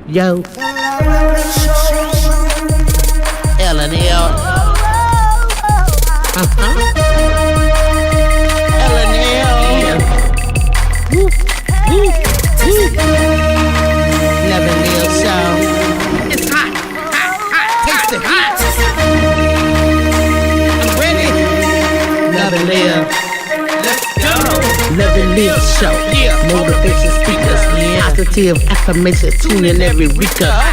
Yo. L&L. L&L. Woo, woo, woo. L&L show. It's hot, hot, hot, taste it hot. I'm ready. L&L. Let's go. L&L show. Yeah. Motivation speakers. Yeah. Positive affirmation. Tune in every week.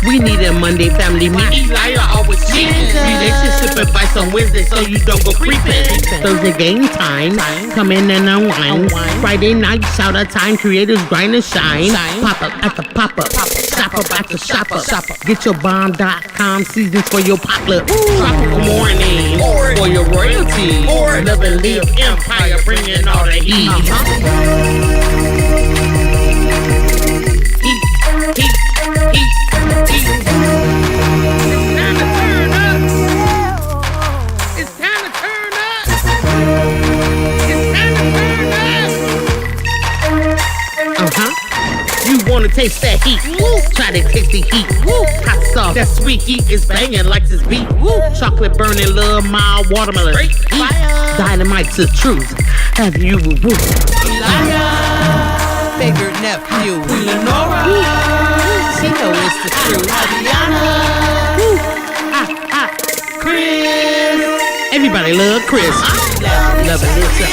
We need a Monday family meeting. Eli always cheating. Relationship advice on Wednesday so you don't go creeping. Thursday game time. Come in and unwind. Friday night shout out time. Creators grind and shine. Pop up at the pop up. Shop up at the shop up. Get your bomb.com seasons for your potluck. Tropical morning for your royalty. Love and live empire bringing all the heat. Wanna taste that heat? Woo. Try to taste the heat. Woo. Hot sauce, that sweet heat is banging like this beat. Woo. Chocolate burning, love, mild watermelon. Heat. Dynamite's the truth. Have you woo? Elia, figured nephew. Lenora, she know it's the truth. Adriana, Chris. Everybody love Chris. Love it, listen.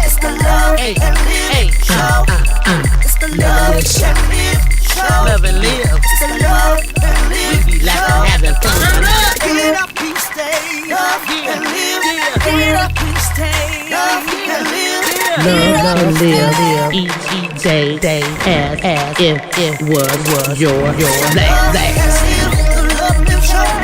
It's the love and live show. It's the love and live show. Love and live. It's the love and live. We be laughing, having fun. Get up, please stay. Love and live. Get up, please stay. Love and live. Love and live. Each day as if it was your last. The love and live show.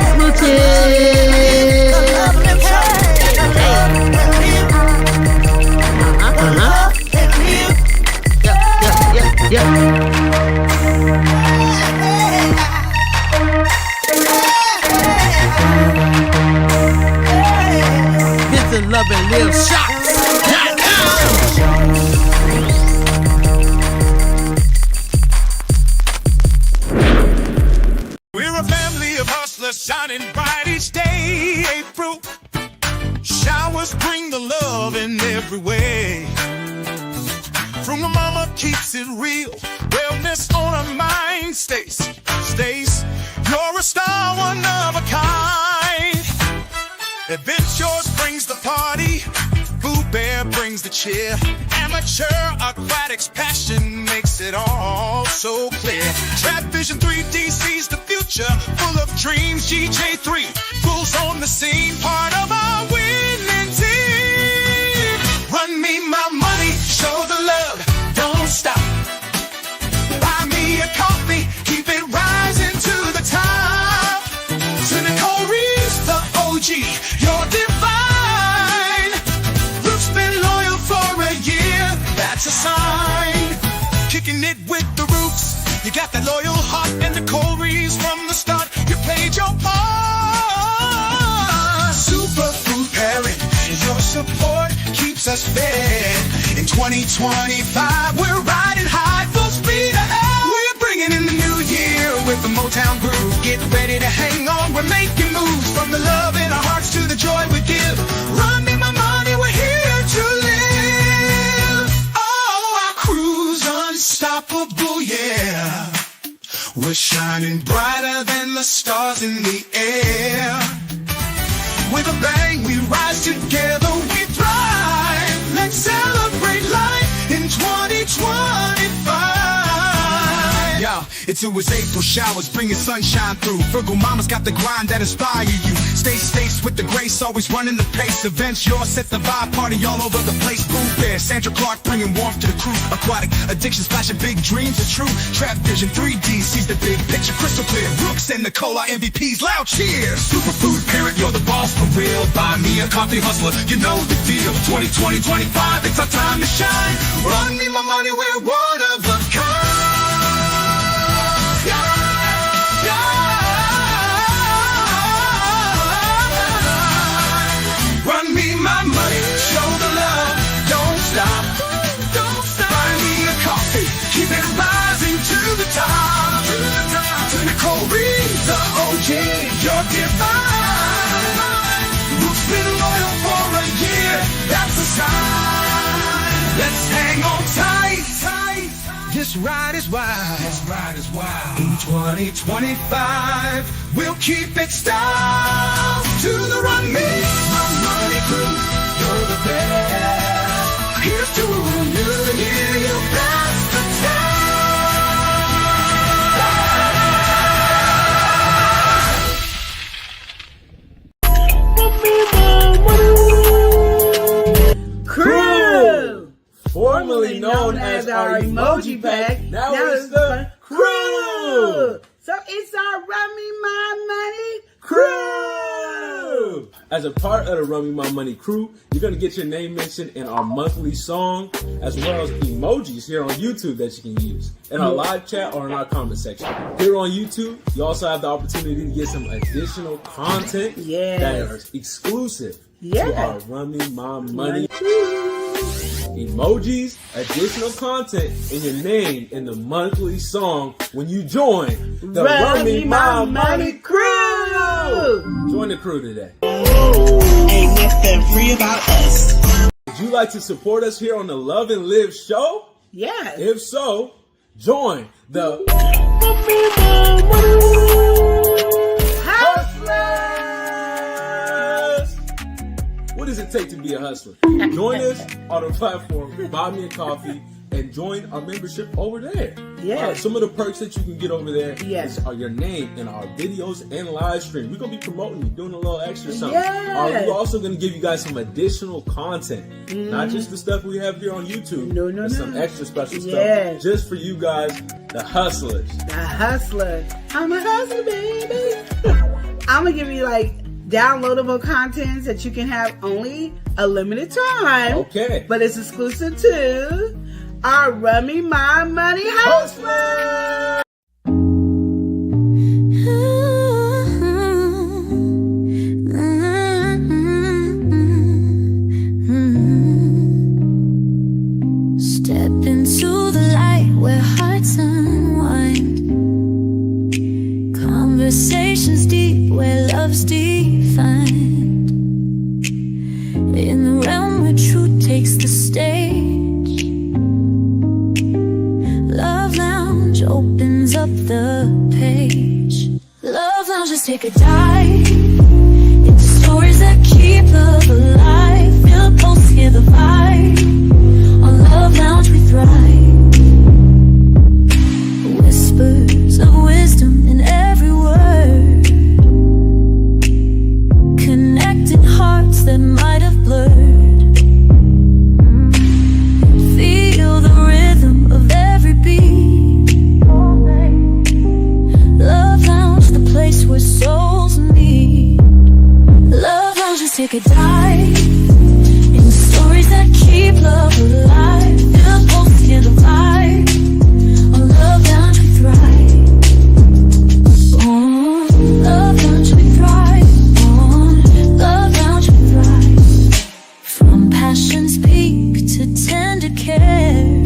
The love and live show. This is Love and Live Shots. We're a family of hustlers shining bright each day. April showers bring the love in every way. From a mama keeps it real. Wellness on her mind stays. You're a star, one of a kind. Adventures brings the party. Boo Bear brings the cheer. Amateur aquatics passion makes it all so clear. Trap Vision 3D sees the future, full of dreams. GJ3 pulls on the scene, part of our winning team. Run me my money, show the love, don't stop. Buy me a coffee, keep it rising to the top. To Nicole Reeves, the OG, you're divine. Luke's been loyal for a year, that's a sign. Kicking it with the Roots, you got that loyal heart. And Nicole Reeves from the start, you played your part. Superfood pairing, your support keeps us fed. In 2025, we're riding high, full speed ahead. We're bringing in the new year with the Motown groove. Get ready to hang on, we're making moves. From the love in our hearts to the joy we give. Run me my money, we're here to live. Oh, our crew's unstoppable, yeah. We're shining brighter than the stars in the air. With a bang, we rise together, we thrive. Let's celebrate life in 2025. Yo, it's always April showers, bringing sunshine through. Virgo mama's got the grind that inspire you. Stay with the grace, always running the pace. Events, yours set the vibe, party all over the place. Boo Bear, Sandra Clark bringing warmth to the crew. Aquatic addictions, flashing big dreams are true. Trap Vision 3D sees the big picture crystal clear. Brooks and Nicole are MVPs, loud cheers. Superfood parent, you're the boss for real. Buy me a coffee, hustler, you know the deal. 2020, 25, it's our time to shine. Run me my money, we're one of a kind. Run me my money, show the love, don't stop. Buy me a coffee, keep it rising to the top. This ride is wild. This ride is wild. In 2025, we'll keep it styled. To the Run Me My Money crew, you're the best. Here's to a new year, you pass the test. Crew! Formerly known as our emoji pack, now it's the Crew! So it's our Run Me My Money Crew! As a part of the Run Me My Money Crew, you're going to get your name mentioned in our monthly song, as well as emojis here on YouTube that you can use, in our live chat or in our comment section. Here on YouTube, you also have the opportunity to get some additional content that is exclusive to our Run Me My Money emojis, additional content, and your name in the monthly song when you join the Run Me My Money Crew! Join the crew today. Ain't nothing free about us. Would you like to support us here on the Love and Live show? Yes. If so, join the Hustlers! What does it take to be a hustler? Join us on the platform, buy me a coffee, and join our membership over there. Yes. Some of the perks that you can get over there are your name in our videos and live stream. We're going to be promoting you, doing a little extra something. Yes. We're also going to give you guys some additional content. Not just the stuff we have here on YouTube. But some extra special stuff just for you guys, the hustlers. The hustlers. I'm a hustler, baby. I'm going to give you like downloadable contents that you can have only a limited time. Okay. But it's exclusive to our Run Me My Money Hustler. Step into the light where hearts unwind. Conversations deep where love's defined. In the realm where truth takes the stage. Love Lounge opens up the page. Love Lounge, just take a dive into stories that keep love alive. Feel the pulse, hear the vibe. On Love Lounge we thrive. Whispers of wisdom in every word. Connecting hearts that might have blurred. Feel the rhythm of every beat. Love Lounge, the place where souls meet. Love Lounge, just take a dive in the stories that keep love alive. Feel the pulse, hear the vibe. On Love Lounge we thrive. On Love Lounge we thrive. On Love Lounge we thrive. From passion's peak to tender care.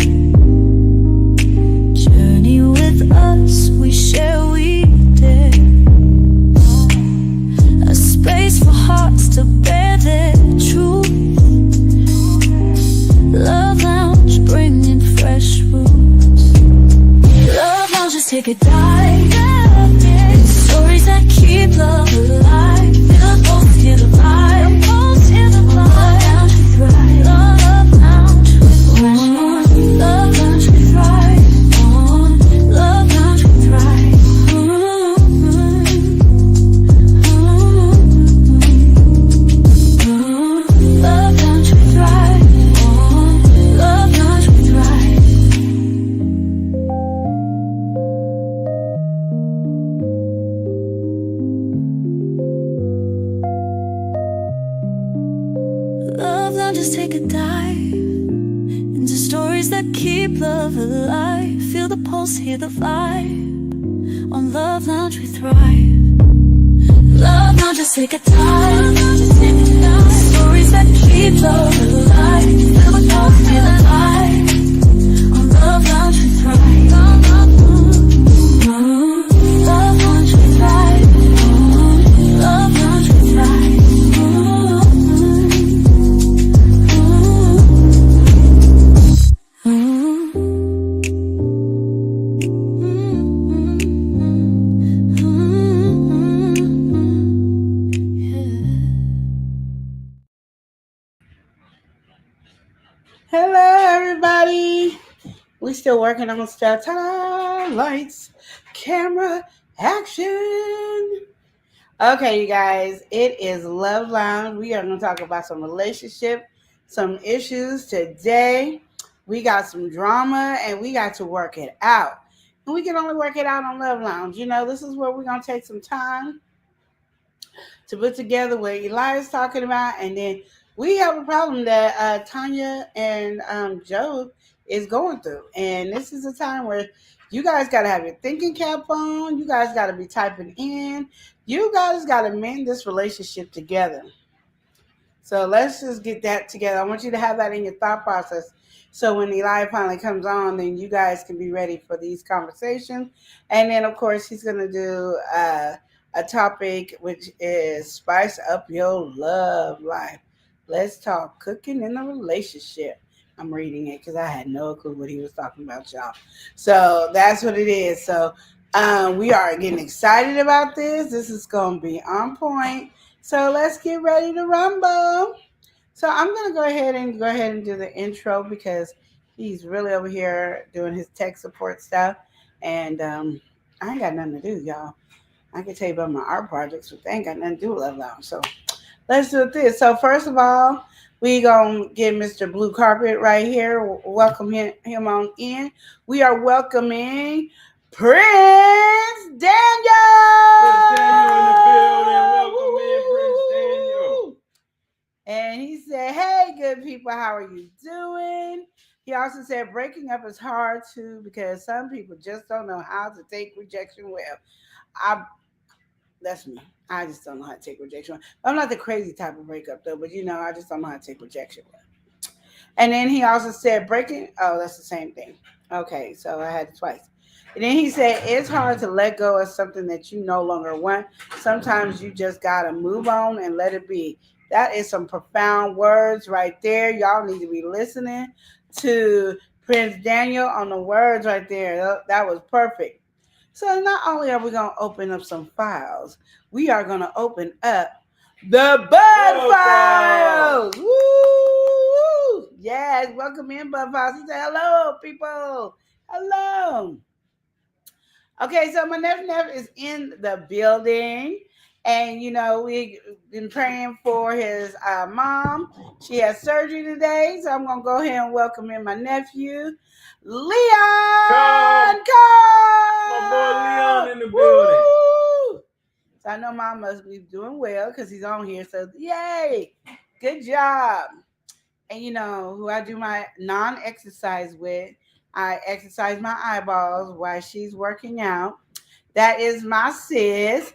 Journey with us, we share, we dare. A space for hearts to bear their truth. Love Lounge, bringing fresh roots. Love Lounge, just take a dive in stories that keep love alive. Feel the pulse, hear the vibe. Love Lounge, we thrive. Love Lounge, we thrive. Love Lounge, we thrive. On Love Lounge, we thrive. Love Lounge, we thrive. On Love Lounge, we thrive. Love Lounge, just take a dive into stories that keep love alive. Feel the pulse, hear the vibe. On Love Lounge we thrive. Love Lounge, just take a dive. Stories that keep love alive. Feel the pulse, hear the vibe. On Love Lounge we thrive. Love Lounge we thrive. Love Lounge we thrive. still working on stuff. Ta-da! Lights, camera, action. Okay, you guys, it is Love Lounge. We are going to talk about some relationship, some issues today. We got some drama and we got to work it out. And we can only work it out on Love Lounge. You know, this is where we're going to take some time to put together what Eli's talking about. And then we have a problem that Tanya and Joe is going through. And this is a time where you guys got to have your thinking cap on. You guys got to be typing in. You guys got to mend this relationship together. So let's just get that together. I want you to have that in your thought process. So when Eli finally comes on, then you guys can be ready for these conversations. And then, of course, he's going to do a topic which is spice up your love life. Let's talk cooking in a relationship. I'm reading it because I had no clue what he was talking about, y'all. So that's what it is. So we are getting excited about this. This is going to be on point. So let's get ready to rumble. So I'm going to go ahead and do the intro because he's really over here doing his tech support stuff. And I ain't got nothing to do, y'all. I can tell you about my art projects, but they ain't got nothing to do with Love Lounge. So let's do this. So first of all, we going to get Mr. Blue Carpet right here. Welcome him on in. We are welcoming Prince Daniel. Prince Daniel in the building. Welcome in, Prince Daniel. And he said, hey, good people, how are you doing? He also said breaking up is hard too because some people just don't know how to take rejection well. That's me. I just don't know how to take rejection. I'm not the crazy type of breakup though, but I just don't know how to take rejection. And then he also said that's the same thing. Okay, so I had it twice. And then he said it's hard to let go of something that you no longer want. Sometimes you just gotta move on and let it be. That is some profound words right there. Y'all need to be listening to Prince Daniel on the words right there. That was perfect. So not only are we going to open up some files, we are going to open up the Bud Files. Woo! Yes, welcome in, Bud Files. He said, hello, people. Hello. Okay, so my nephew is in the building. And, we've been praying for his mom. She has surgery today. So I'm going to go ahead and welcome in my nephew, Leon. Come. My boy Leon in the building. Woo! So I know mom must be doing well because he's on here. So, yay. Good job. And, who I do my non-exercise with, I exercise my eyeballs while she's working out. That is my sis.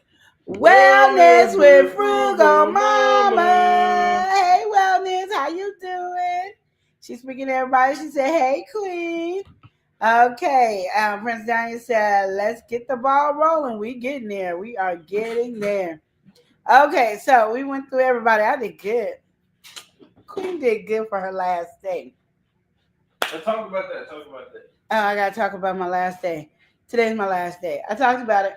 Wellness with Frugal Mama. Hey, Wellness, how you doing? She's speaking to everybody. She said, hey, Queen. Okay, Prince Daniel said, let's get the ball rolling. We getting there. We are getting there. Okay, so we went through everybody. I did good. Queen did good for her last day. Let's talk about that. Oh, I got to talk about my last day. Today's my last day. I talked about it.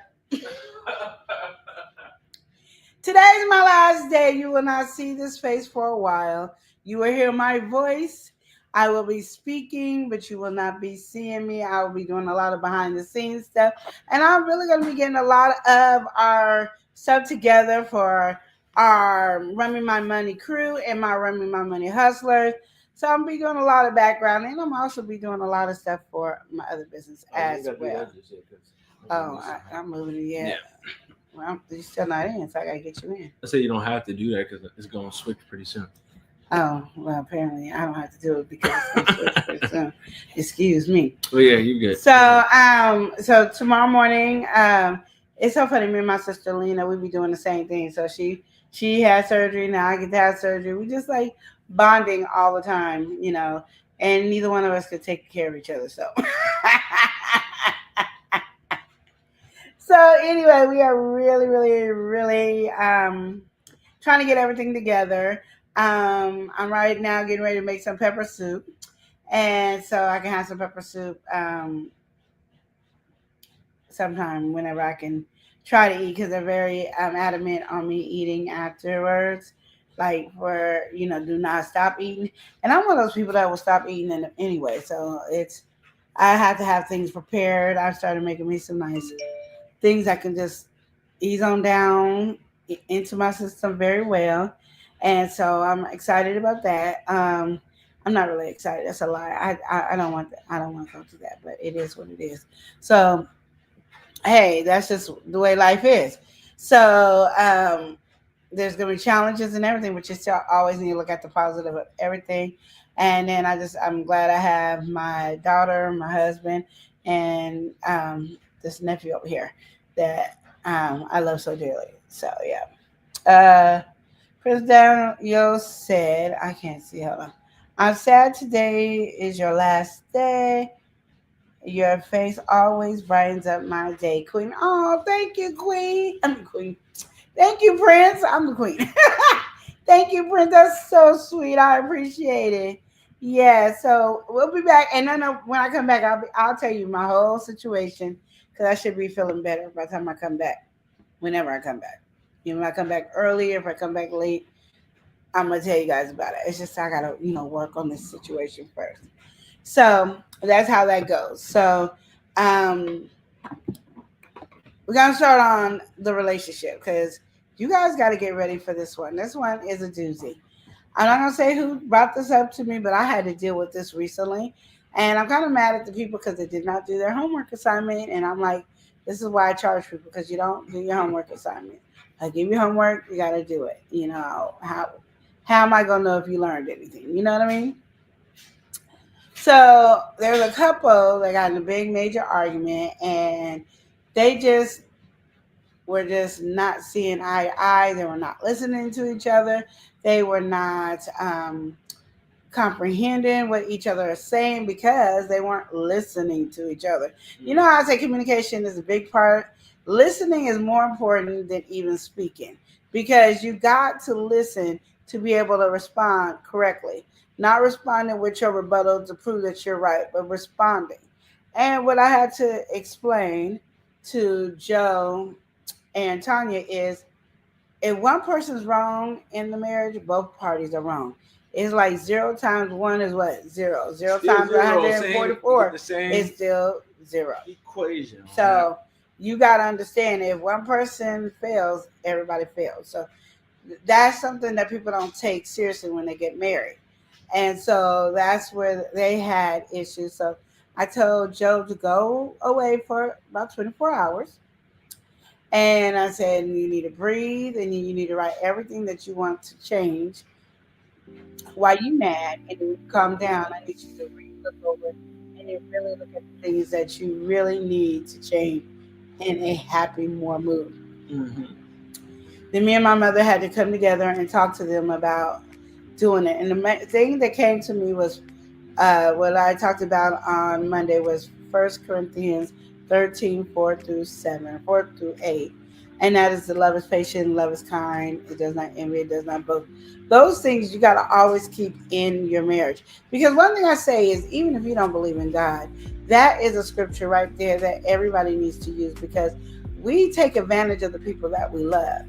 Today's my last day. You will not see this face for a while. You will hear my voice. I will be speaking, but you will not be seeing me. I will be doing a lot of behind the scenes stuff. And I'm really going to be getting a lot of our stuff together for our Run Me My Money crew and my Run Me My Money hustlers. So I'm be doing a lot of background, and I'm also be doing a lot of stuff for my other business as well. I'm moving it yet. Yeah. Well, you're still not in, so I gotta get you in. I say you don't have to do that because it's gonna switch pretty soon. Oh, well, apparently I don't have to do it because it's gonna switch pretty soon. Excuse me. Well, yeah, you good. So tomorrow morning, it's so funny. Me and my sister Lena, we be doing the same thing. So she had surgery, now I get to have surgery. We just like bonding all the time, and neither one of us could take care of each other. So. So anyway, we are really, really, really trying to get everything together. I'm right now getting ready to make some pepper soup. And so I can have some pepper soup sometime whenever I can try to eat because they're very adamant on me eating afterwards. Like do not stop eating. And I'm one of those people that will stop eating anyway. So it's I had to have things prepared. I started making me some nice things I can just ease on down into my system very well. And so I'm excited about that. I'm not really excited. That's a lie. I don't want that. I don't want to go through that, but it is what it is. So hey, that's just the way life is. So there's gonna be challenges and everything, but you still always need to look at the positive of everything. And then I'm glad I have my daughter, my husband, and this nephew over here that I love so dearly. So yeah. Chris Daniel said, I can't see. Hold on. I'm sad today is your last day. Your face always brightens up my day, Queen. Oh, thank you, Queen. I'm the Queen. Thank you, Prince. I'm the Queen. Thank you, Prince. That's so sweet. I appreciate it. Yeah, so we'll be back, and then when I come back, I'll tell you my whole situation because I should be feeling better by the time I come back. Whenever I come back, when I come back early, if I come back late, I'm gonna tell you guys about it. It's just I gotta work on this situation first. So that's how that goes. So um, we're gonna start on the relationship because you guys got to get ready for this one. This one is a doozy. I'm not gonna say who brought this up to me, but I had to deal with this recently, and I'm kind of mad at the people because they did not do their homework assignment. And I'm like, this is why I charge people because you don't do your homework assignment. I give you homework, you got to do it. How am I gonna know if you learned anything? You know what I mean? So there's a couple that got in a big major argument, and they just were just not seeing eye to eye. They were not listening to each other. They were not comprehending what each other is saying because they weren't listening to each other. You know how I say communication is a big part? Listening is more important than even speaking because you got to listen to be able to respond correctly. Not responding with your rebuttal to prove that you're right, but responding. And what I had to explain to Joe and Tanya is if one person's wrong in the marriage, both parties are wrong. It's like 0 times 1 is what? 0. 0 Still times zero, 144 the same is still 0. equation. So you got to understand if one person fails, everybody fails. So that's something that people don't take seriously when they get married. And so that's where they had issues. So I told Joe to go away for about 24 hours. And I said, you need to breathe and you need to write everything that you want to change while you're mad. And then you calm down. I need you to look over and then really look at the things that you really need to change in a happy, more mood. Mm-hmm. Then me and my mother had to come together and talk to them about doing it. And the thing that came to me was what I talked about on Monday was 1 Corinthians 13, 4 through 8. And that is the love is patient, love is kind, it does not envy, it does not boast. Those things you got to always keep in your marriage. Because one thing I say is, even if you don't believe in God, that is a scripture right there that everybody needs to use because we take advantage of the people that we love.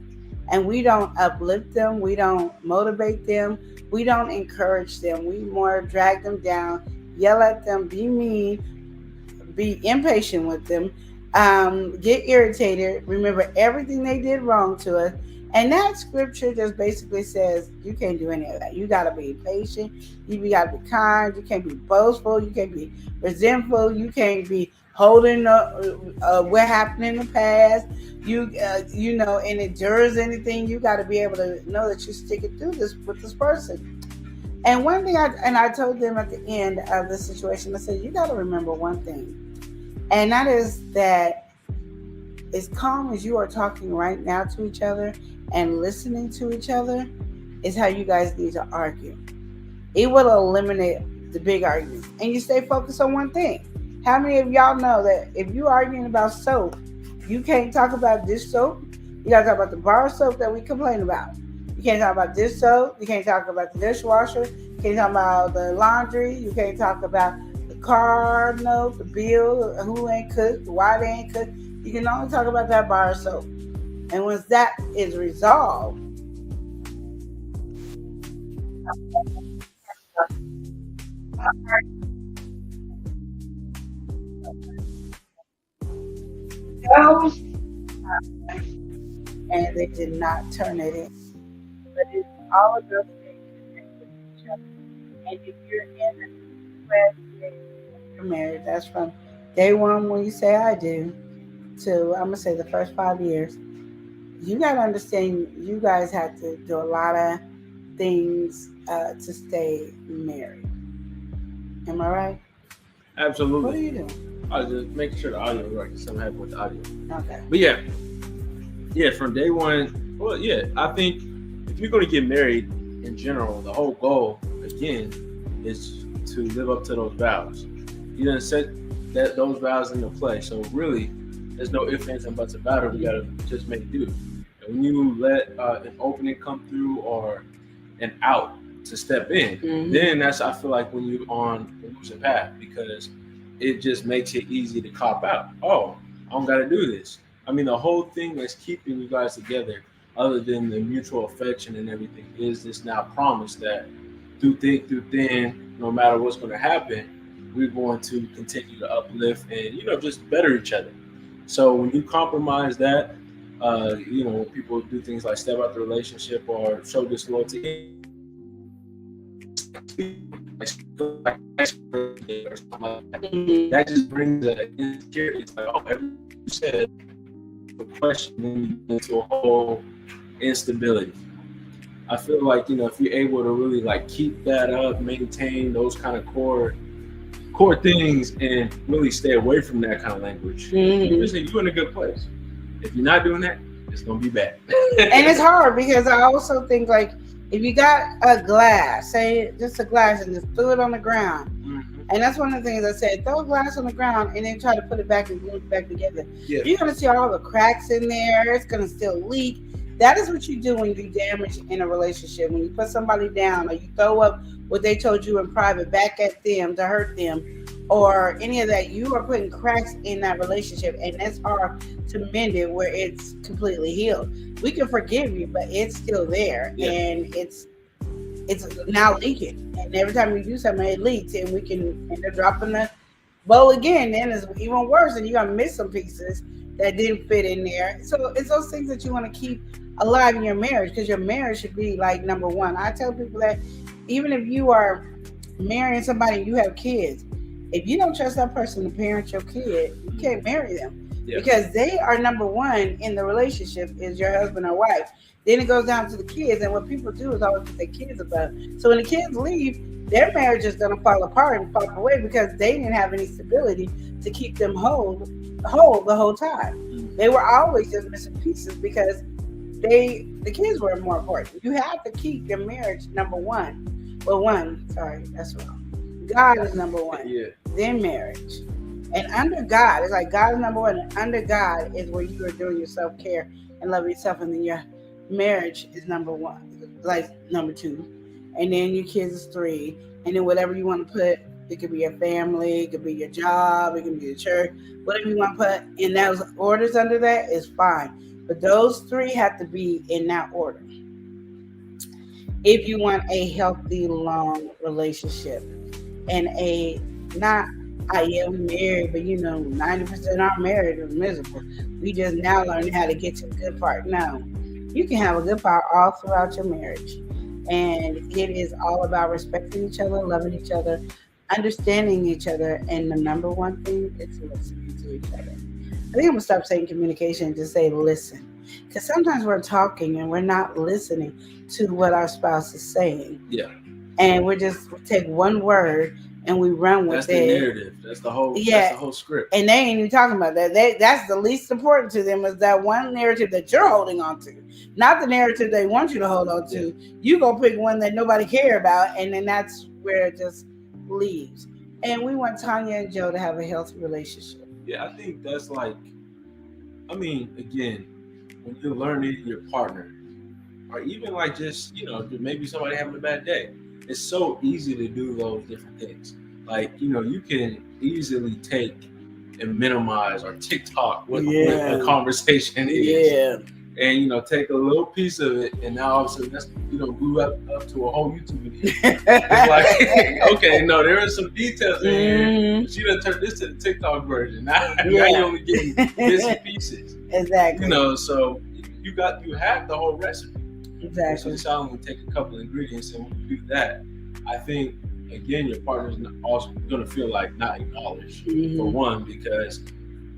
And we don't uplift them, we don't motivate them, we don't encourage them. We more drag them down, yell at them, be mean, be impatient with them, get irritated, remember everything they did wrong to us. And that scripture just basically says you can't do any of that. You got to be patient. You got to be kind. You can't be boastful. You can't be resentful. You can't be holding what happened in the past. And endures anything. You got to be able to know that you're sticking through this with this person. And one thing I told them at the end of the situation, I said, you got to remember one thing. And that is that as calm as you are talking right now to each other and listening to each other is how you guys need to argue. It will eliminate the big arguments. And you stay focused on one thing. How many of y'all know that if you're arguing about soap, you can't talk about this soap? You got to talk about the bar soap that we complain about. You can't talk about this soap. You can't talk about the dishwasher. You can't talk about the laundry. You can't talk about the car note, the bill, who ain't cooked, why they ain't cooked. You can only talk about that bar soap. And once that is resolved, those and they did not turn it in. But it's all of those things connect with each other. And if you're in a marriage, that's from day one when you say I do to I'm gonna say the first 5 years. You gotta understand you guys have to do a lot of things to stay married. Am I right? Absolutely. What are you doing? I was just making sure the audio works. Something happened with the audio. Okay. But yeah, from day one. Well, yeah, I think if you're going to get married in general, the whole goal again is to live up to those vows. You done set those vows into play. So really, there's no ifs, ands, and buts about it. We got to just make do. And when you let an opening come through or an out to step in, then that's, I feel like, when you're on the losing path, because it just makes it easy to cop out. Oh, I don't got to do this. I mean, the whole thing that's keeping you guys together, other than the mutual affection and everything, is this now promise that through thick, through thin, no matter what's going to happen, we're going to continue to uplift and, just better each other. So when you compromise that, when people do things like step out the relationship or show disloyalty, that just brings an insecurity. It's like, everything you said, the question into a whole instability. I feel like, if you're able to really keep that up, maintain those kind of core things, and really stay away from that kind of language, you're in a good place. If you're not doing that, it's gonna be bad. And it's hard because I also think if you got a glass, say just a glass, and just threw it on the ground. And that's one of the things I said, throw a glass on the ground and then try to put it back and glue it back together. Yeah. You're going to see all the cracks in there. It's going to still leak. That is what you do when you damage in a relationship. When you put somebody down or you throw up what they told you in private back at them to hurt them or any of that, you are putting cracks in that relationship. And that's hard to mend it where it's completely healed. We can forgive you, but it's still there. Yeah. And it's now leaking, and every time we do something, it leaks, and we can end up dropping the bowl again. Then it's even worse, and you're gonna miss some pieces that didn't fit in there. So it's those things that you want to keep alive in your marriage, because your marriage should be number one. I tell people that even if you are marrying somebody and you have kids, if you don't trust that person to parent your kid, you can't marry them because they are number one in the relationship is your husband or wife. Then it goes down to the kids, and what people do is always put their kids above. So when the kids leave, their marriage is going to fall apart and fall away because they didn't have any stability to keep them whole the whole time. They were always just missing pieces because the kids were more important. You have to keep your marriage number one. Well, that's wrong. God is number one. Then marriage. And under God, it's like God is number one. And under God is where you are doing your self-care and loving yourself, and then your marriage is number one, number two, and then your kids is three, and then whatever you want to put, it could be your family, it could be your job, it can be your church, whatever you want to put in those orders under that is fine, but those three have to be in that order if you want a healthy, long relationship. And not I am married, but 90% are married are miserable. We just now learning how to get to the good part. No. You can have a good part all throughout your marriage. And it is all about respecting each other, loving each other, understanding each other. And the number one thing is listening to each other. I think I'm going to stop saying communication and just say listen. Because sometimes we're talking and we're not listening to what our spouse is saying. Yeah. And we just take one word and we run with it. That's the narrative. That's the whole script. And they ain't even talking about that. That's the least important to them, is that one narrative that you're holding on to. Not the narrative they want you to hold on to. You go pick one that nobody care about, and then that's where it just leaves. And we want Tanya and Joe to have a healthy relationship. Yeah, I think that's again, when you're learning your partner, or even just, maybe somebody having a bad day, it's so easy to do those different things. You can easily take and minimize or TikTok what a conversation is. Yeah. and take a little piece of it, and now all of a sudden that's blew up to a whole YouTube video. It's like, okay, no, there are some details in here. But she done turned this to the TikTok version. Now you're only getting bits and pieces. Exactly. So you have the whole recipe. Exactly. So it's only take a couple ingredients, and when you do that, I think again your partner's also going to feel like not acknowledged for one, because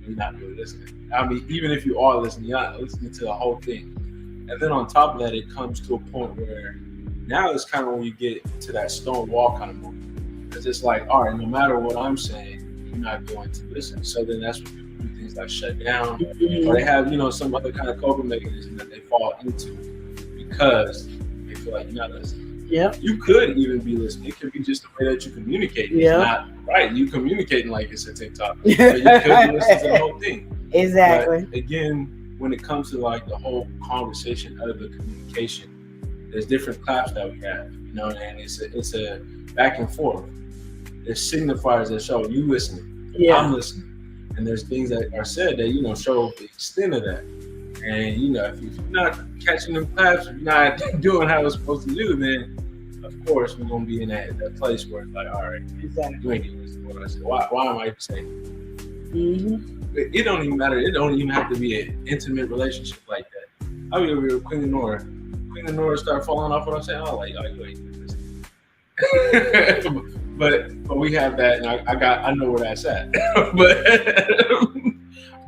you're not really listening. I mean, even if you are listening, you're not listening to the whole thing. And then on top of that, it comes to a point where now it's kind of when you get to that stone wall kind of moment, because it's like, all right, no matter what I'm saying, you're not going to listen. So then that's when people do things like shut down, or they have some other kind of coping mechanism that they fall into because they feel like you're not listening. Yep. You could even be listening. It could be just the way that you communicate. It's not right. You communicating like it's a TikTok. But you could be listening to the whole thing. Exactly. But again, when it comes to like the whole conversation of the communication, there's different claps that we have, and it's a back and forth. There's signifiers that show you listening, I'm listening, and there's things that are said that show the extent of that. And if you're not catching them claps, if you're not doing how it's supposed to do, then of course we're gonna be in that place where it's like, all right, exactly, you ain't gonna listen to what I said. Why am I even saying it? It don't even matter. It don't even have to be an intimate relationship like that. I mean, we were Queen and Nora. Queen and Nora start falling off what I'm saying. Oh, you ain't listening. but we have that, and I know where that's at.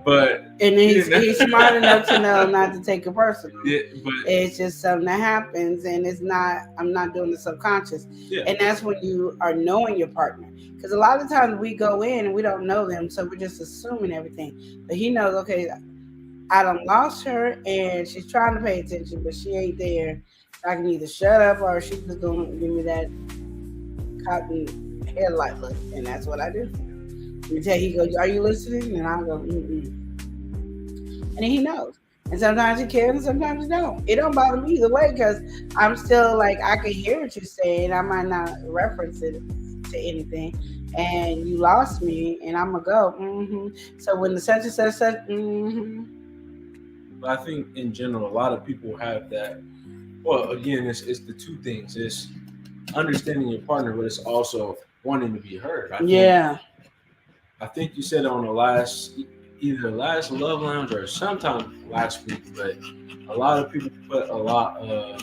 But and he's smart enough to know not to take it personal. Yeah, but it's just something that happens, and I'm not doing the subconscious. Yeah. And that's when you are knowing your partner. Because a lot of times we go in and we don't know them, so we're just assuming everything. But he knows, okay, I done lost her, and she's trying to pay attention, but she ain't there. I can either shut up, or she's just gonna give me that cotton headlight look, and that's what I do. He goes, "Are you listening?" And I go, And then he knows. And sometimes he cares, and sometimes he don't. It don't bother me either way, because I'm still like, I can hear what you're saying. I might not reference it to anything. And you lost me, and I'm gonna go. So when the sentence says such, But I think in general, a lot of people have that. Well, again, it's the two things. It's understanding your partner, but it's also wanting to be heard. I think you said it on the either last Love Lounge or sometime last week, but a lot of people put a lot of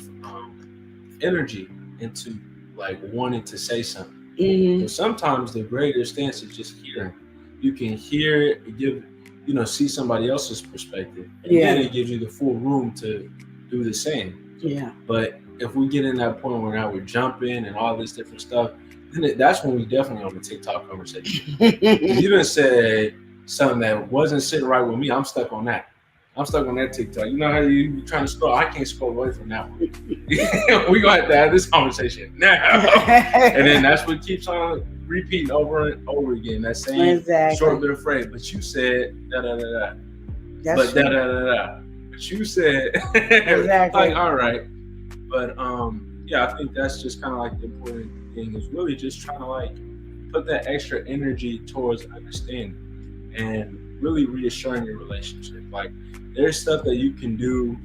energy into like wanting to say something. But sometimes the greater stance is just hearing. You can hear it, see somebody else's perspective, and then it gives you the full room to do the same. Yeah. But if we get in that point where now we're jumping and all this different stuff, then that's when we definitely on the TikTok conversation. You done said something that wasn't sitting right with me. I'm stuck on that. I'm stuck on that TikTok. You know how you trying to scroll? I can't scroll away from that one. We gonna have to have this conversation now. And then that's what keeps on repeating over and over again. That same short little phrase. But you said da da da da. But da da da da. But you said like, all right. But I think that's just kind of like the important thing, is really just trying to like put that extra energy towards understanding and really reassuring your relationship. Like, there's stuff that you can do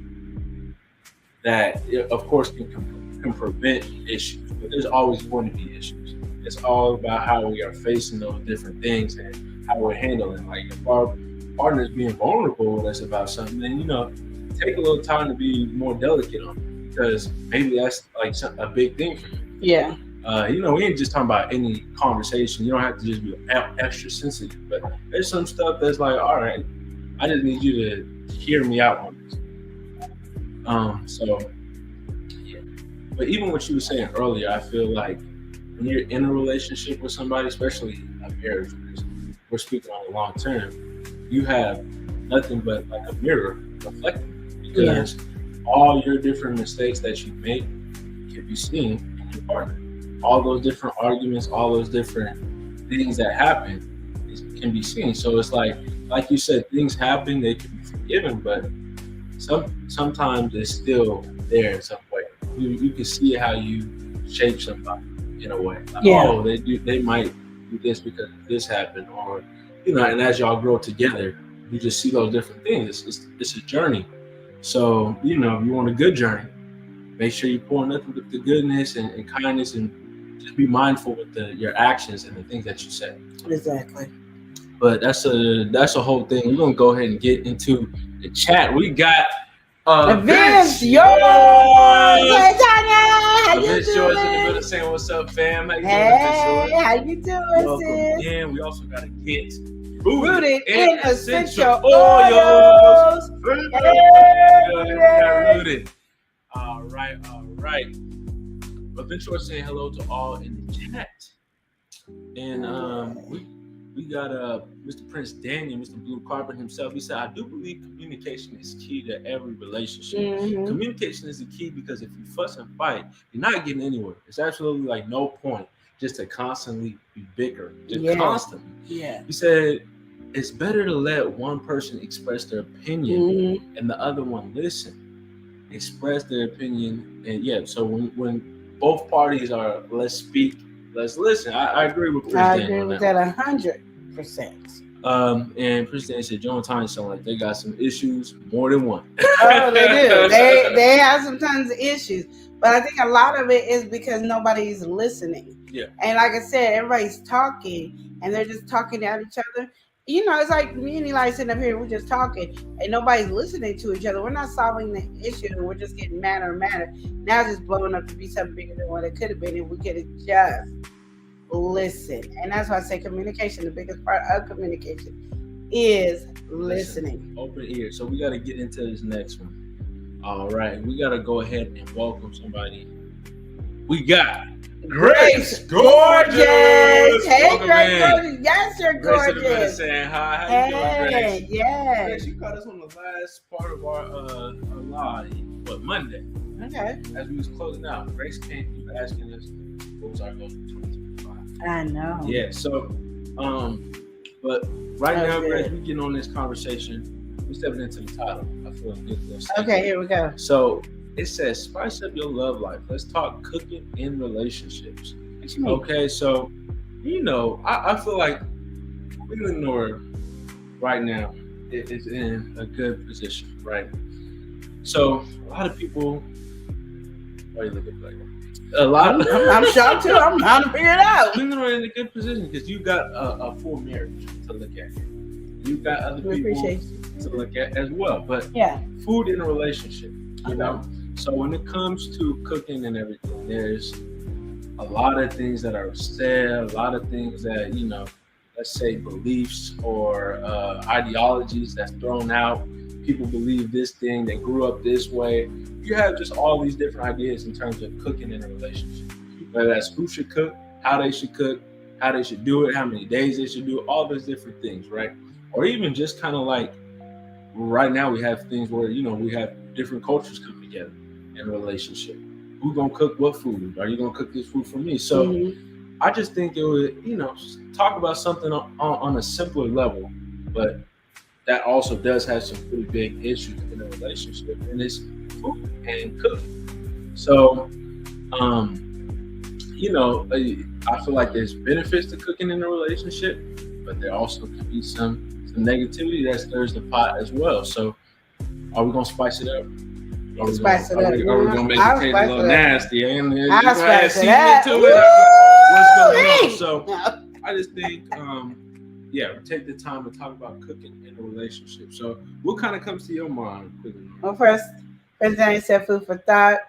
that, of course, can prevent issues, but there's always going to be issues. It's all about how we are facing those different things and how we're handling. Like, if our partner is being vulnerable with us about something, then take a little time to be more delicate on it, because maybe that's like a big thing for you. Yeah. We ain't just talking about any conversation. You don't have to just be extra sensitive, but there's some stuff that's like, all right, I just need you to hear me out on this. But even what you were saying earlier, I feel like when you're in a relationship with somebody, especially a marriage, we're speaking on the long term, you have nothing but like a mirror reflecting, because all your different mistakes that you make can be seen in your partner. All those different arguments, all those different things that happen can be seen. So it's like you said, things happen, they can be forgiven, but sometimes it's still there in some way. You can see how you shape somebody in a way. Like, they might do this because this happened, or and as y'all grow together, you just see those different things. It's a journey. So, you know, if you want a good journey, make sure you pour nothing but the goodness and kindness, and just be mindful with your actions and the things that you say. Exactly. But that's a whole thing. We're gonna go ahead and get into the chat. We got Vince Vince yours. Hey, Tanya, how you Vince Yours in the doing? middle saying, "What's up, fam? How you Hey, doing, Vince Yours?" how you doing, Welcome sis? again. We also gotta get Rooted in essential oils. oils. Got rooted. All right. But Vince Yours saying hello to all in the chat, and we got Mr. Prince Daniel, Mr. Blue Carpet himself. He said, "I do believe communication is key to every relationship. Mhm. Communication is the key because if you fuss and fight, you're not getting anywhere. It's absolutely like no point just to constantly be bickering, just constantly." Yeah. He said, "It's better to let one person express their opinion and the other one listen, express their opinion, and so when both parties are let's speak, let's listen." I agree with Prince I Daniel agree on with that. that 100%. And Prince Daniel said, "Joe and Tanya sound like they got some issues, more than one." Oh, they do. They have some tons of issues, but I think a lot of it is because nobody's listening. Yeah. And like I said, everybody's talking, and they're just talking at each other. You know, it's like me and Eli sitting up here, we're just talking, and nobody's listening to each other. We're not solving the issue, and we're just getting madder and madder. Now it's just blowing up to be something bigger than what it could have been if we could have just listened. And that's why I say communication, the biggest part of communication is listening. Open ears. So we got to get into this next one. All right, we got to go ahead and welcome somebody. We got Grace Gorgeous. Hey, Welcome Grace in. Gorgeous. Yes, you're Grace in the middle gorgeous. saying hi. How you doing, Hey, Grace? yes. Grace, you caught us on the last part of our live, Monday, Okay. as we was closing out. Grace came, you were asking us what was our goal for 2025. I know. Yeah, so, but right That now, was Grace, good. we getting on this conversation. We're stepping into the title. I feel a good little segment. Okay, here we go. So it says, spice up your love life. Let's talk cooking in relationships. What you mean? Okay, so, I feel like Eleanor right now is in a good position, right? So a lot of people, why are you looking like that? A lot of I'm shocked too. I'm trying to figure it out. women are in a good position because you got a full marriage to look at. You got other We people appreciate you. to look at as well. But Yeah. food in a relationship, you know. So when it comes to cooking and everything, there's a lot of things that are said, a lot of things that, let's say beliefs or ideologies that's thrown out. People believe this thing, they grew up this way. You have just all these different ideas in terms of cooking in a relationship. Whether that's who should cook, how they should cook, how they should do it, how many days they should do it, all those different things, right? Or even just kind of like right now we have things where, we have different cultures come together in a relationship. Who's gonna cook what food? Are you gonna cook this food for me? So I just think it would, talk about something on a simpler level, but that also does have some pretty big issues in a relationship, and it's food and cooking. So, I feel like there's benefits to cooking in a relationship, but there also can be some negativity that stirs the pot as well. So, are we gonna spice it up? Are we Spice it up. Are we gonna make I'll it taste a spice little it up. nasty? And I'll spice it up. to it. What's going on? So, No. I just think, we take the time to talk about cooking in a relationship. So, what kind of comes to your mind quickly? Well, first, President said food for thought.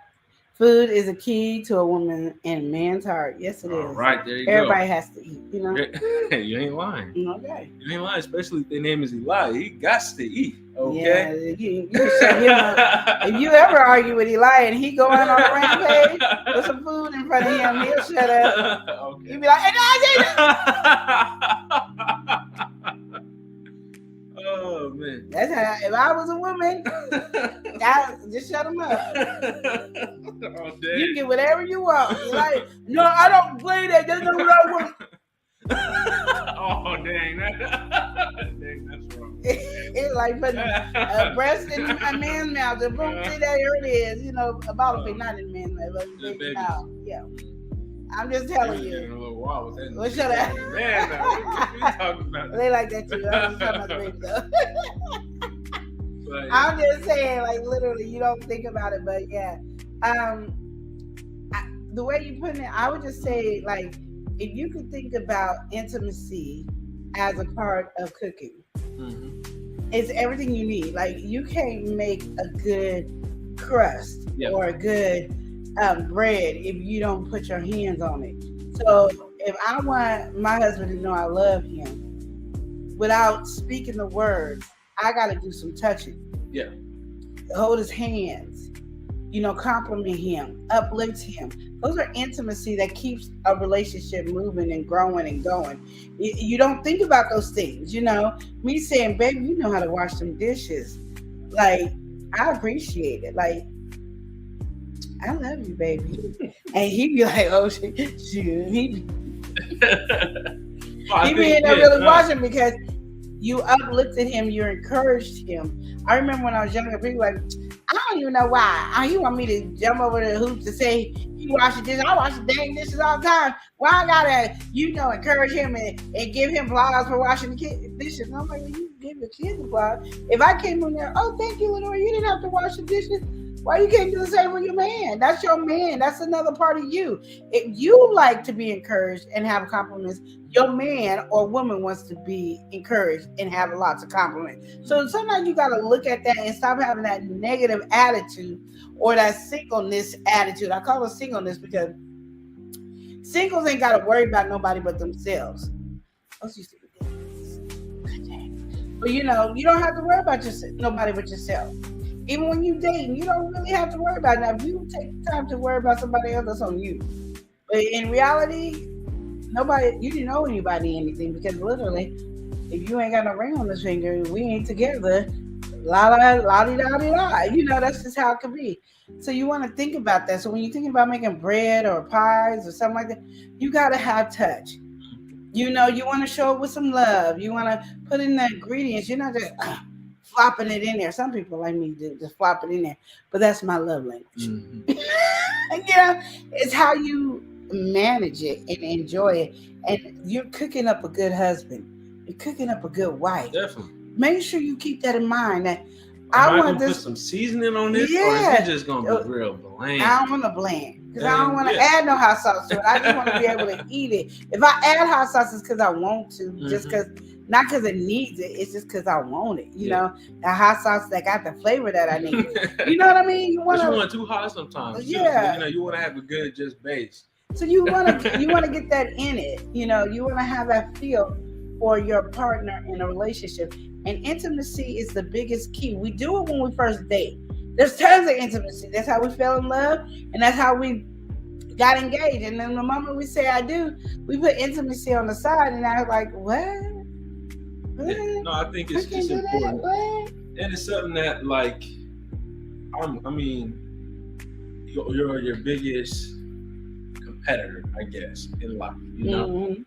Food is a key to a woman and man's heart. Yes, it is. All right, there you Everybody has to eat, go. You ain't lying. Okay. You ain't lying, especially if their name is Eli. He got to eat. Yeah, Okay. you if you ever argue with Eli and he going on a rampage, put some food in front of him, he'll shut up. Okay. He'll be like, "Hey, no, I Oh man. That's how. If I was a woman, I just shut him up. Oh, dang. You get whatever you want. You're like, no, I don't play that. That's not what I want. Oh dang. Dang, that's wrong. It's like putting a breast in a man's mouth. The boom, see, there it is. A bottle pig, not in a man's mouth, but in The the baby. mouth. Yeah. I'm just telling You're you. getting a little wild with that. Well, shut up. Man, what you talking about? They like that too. I'm just talking about the baby though. Like, I'm just saying, like literally, you don't think about it, but yeah. The way you put it, I would just say, like, if you could think about intimacy as a part of cooking, it's everything you need. Like, you can't make a good crust or a good bread if you don't put your hands on it. So if I want my husband to know I love him, without speaking the words, I got to do some touching. Yeah. Hold his hands, compliment him, uplift him. Those are intimacy that keeps a relationship moving and growing and going. You don't think about those things, Me saying, baby, you know how to wash them dishes. Like, I appreciate it. Like, I love you, baby. And he'd be like, oh, shoot. He'd be really watching because you uplifted him, you encouraged him. I remember when I was younger, people were like, I don't even know why. You want me to jump over the hoops to say you wash the dishes? I wash the dang dishes all the time. Why I gotta, encourage him and give him applause for washing the dishes? And I'm like, well, you give your kids applause. If I came in there, oh, thank you, Lenore, you didn't have to wash the dishes. Why you can't do the same with your man? That's your man. That's another part of you. If you like to be encouraged and have compliments, your man or woman wants to be encouraged and have lots of compliments. So sometimes you got to look at that and stop having that negative attitude or that singleness attitude. I call it singleness because singles ain't got to worry about nobody but themselves. But you don't have to worry about nobody but yourself. Even when you dating, you don't really have to worry about it. Now, if you take time to worry about somebody else, that's on you. But in reality, you didn't owe anybody anything because literally, if you ain't got no ring on this finger, we ain't together. La-di-da-di-da. That's just how it could be. So you want to think about that. So when you're thinking about making bread or pies or something like that, you got to have touch. You want to show it with some love. You want to put in the ingredients. You're not just... flopping it in there. Some people like me to just flop it in there, but that's my love language. It's how you manage it and enjoy it. And you're cooking up a good husband. You're cooking up a good wife. Definitely. Make sure you keep that in mind. That I want to put some seasoning on this, or is it just gonna be real bland? I don't want to blend because I don't want to add no hot sauce to it. I just want to be able to eat it. If I add hot sauce, it's because I want to, just because. Not because it needs it, it's just because I want it. You know, the hot sauce that got the flavor that I need. You know what I mean? You want too hot sometimes. Yeah. You want to have a good just base. So you want to get that in it. You want to have that feel for your partner in a relationship. And intimacy is the biggest key. We do it when we first date. There's tons of intimacy. That's how we fell in love, and that's how we got engaged. And then the moment we say I do, we put intimacy on the side, and I was like, what? No, I think it's just important, and it's something that, like, you're your biggest competitor, I guess, in life.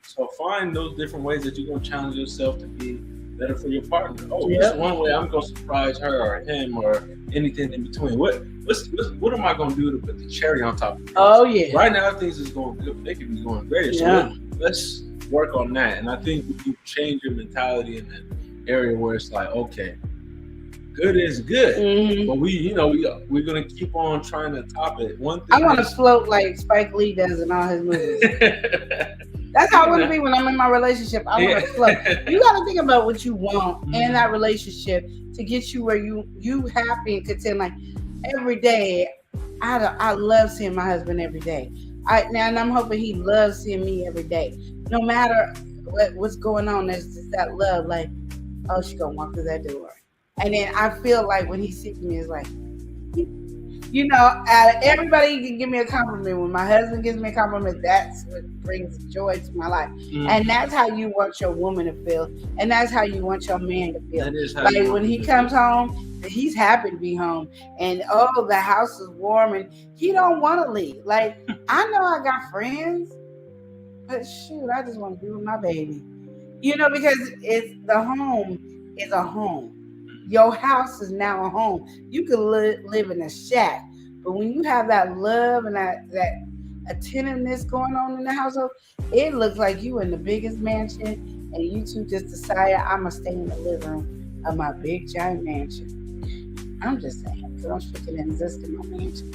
So find those different ways that you're gonna challenge yourself to be better for your partner. This one way I'm gonna surprise her or him or anything in between. What am I gonna do to put the cherry on top of it? Right now things is going good, they can be going great. So let's work on that. And I think if you change your mentality in that area where it's like, okay, good is good, but we're gonna keep on trying to top it. One thing I want to float like Spike Lee does in all his movies. That's how I want to be when I'm in my relationship. I want to float. You got to think about what you want in that relationship to get you where you happy and content. Like every day, I love seeing my husband every day. And I'm hoping he loves seeing me every day. No matter what's going on, there's just that love. Like, oh, she's gonna walk through that door, and then I feel like when he sees me, it's like, everybody can give me a compliment. When my husband gives me a compliment, that's what brings joy to my life. And that's how you want your woman to feel, and that's how you want your man to feel. That is how like when he comes home, he's happy to be home, and the house is warm, and he don't want to leave. Like, I know I got friends, but shoot, I just want to be with my baby. Because the home is a home. Your house is now a home. You could live in a shack, but when you have that love and that attentiveness going on in the household, it looks like you in the biggest mansion, and you two just decided I'm gonna stay in the living room of my big giant mansion. I'm just saying, because I'm speaking in existing my mansion.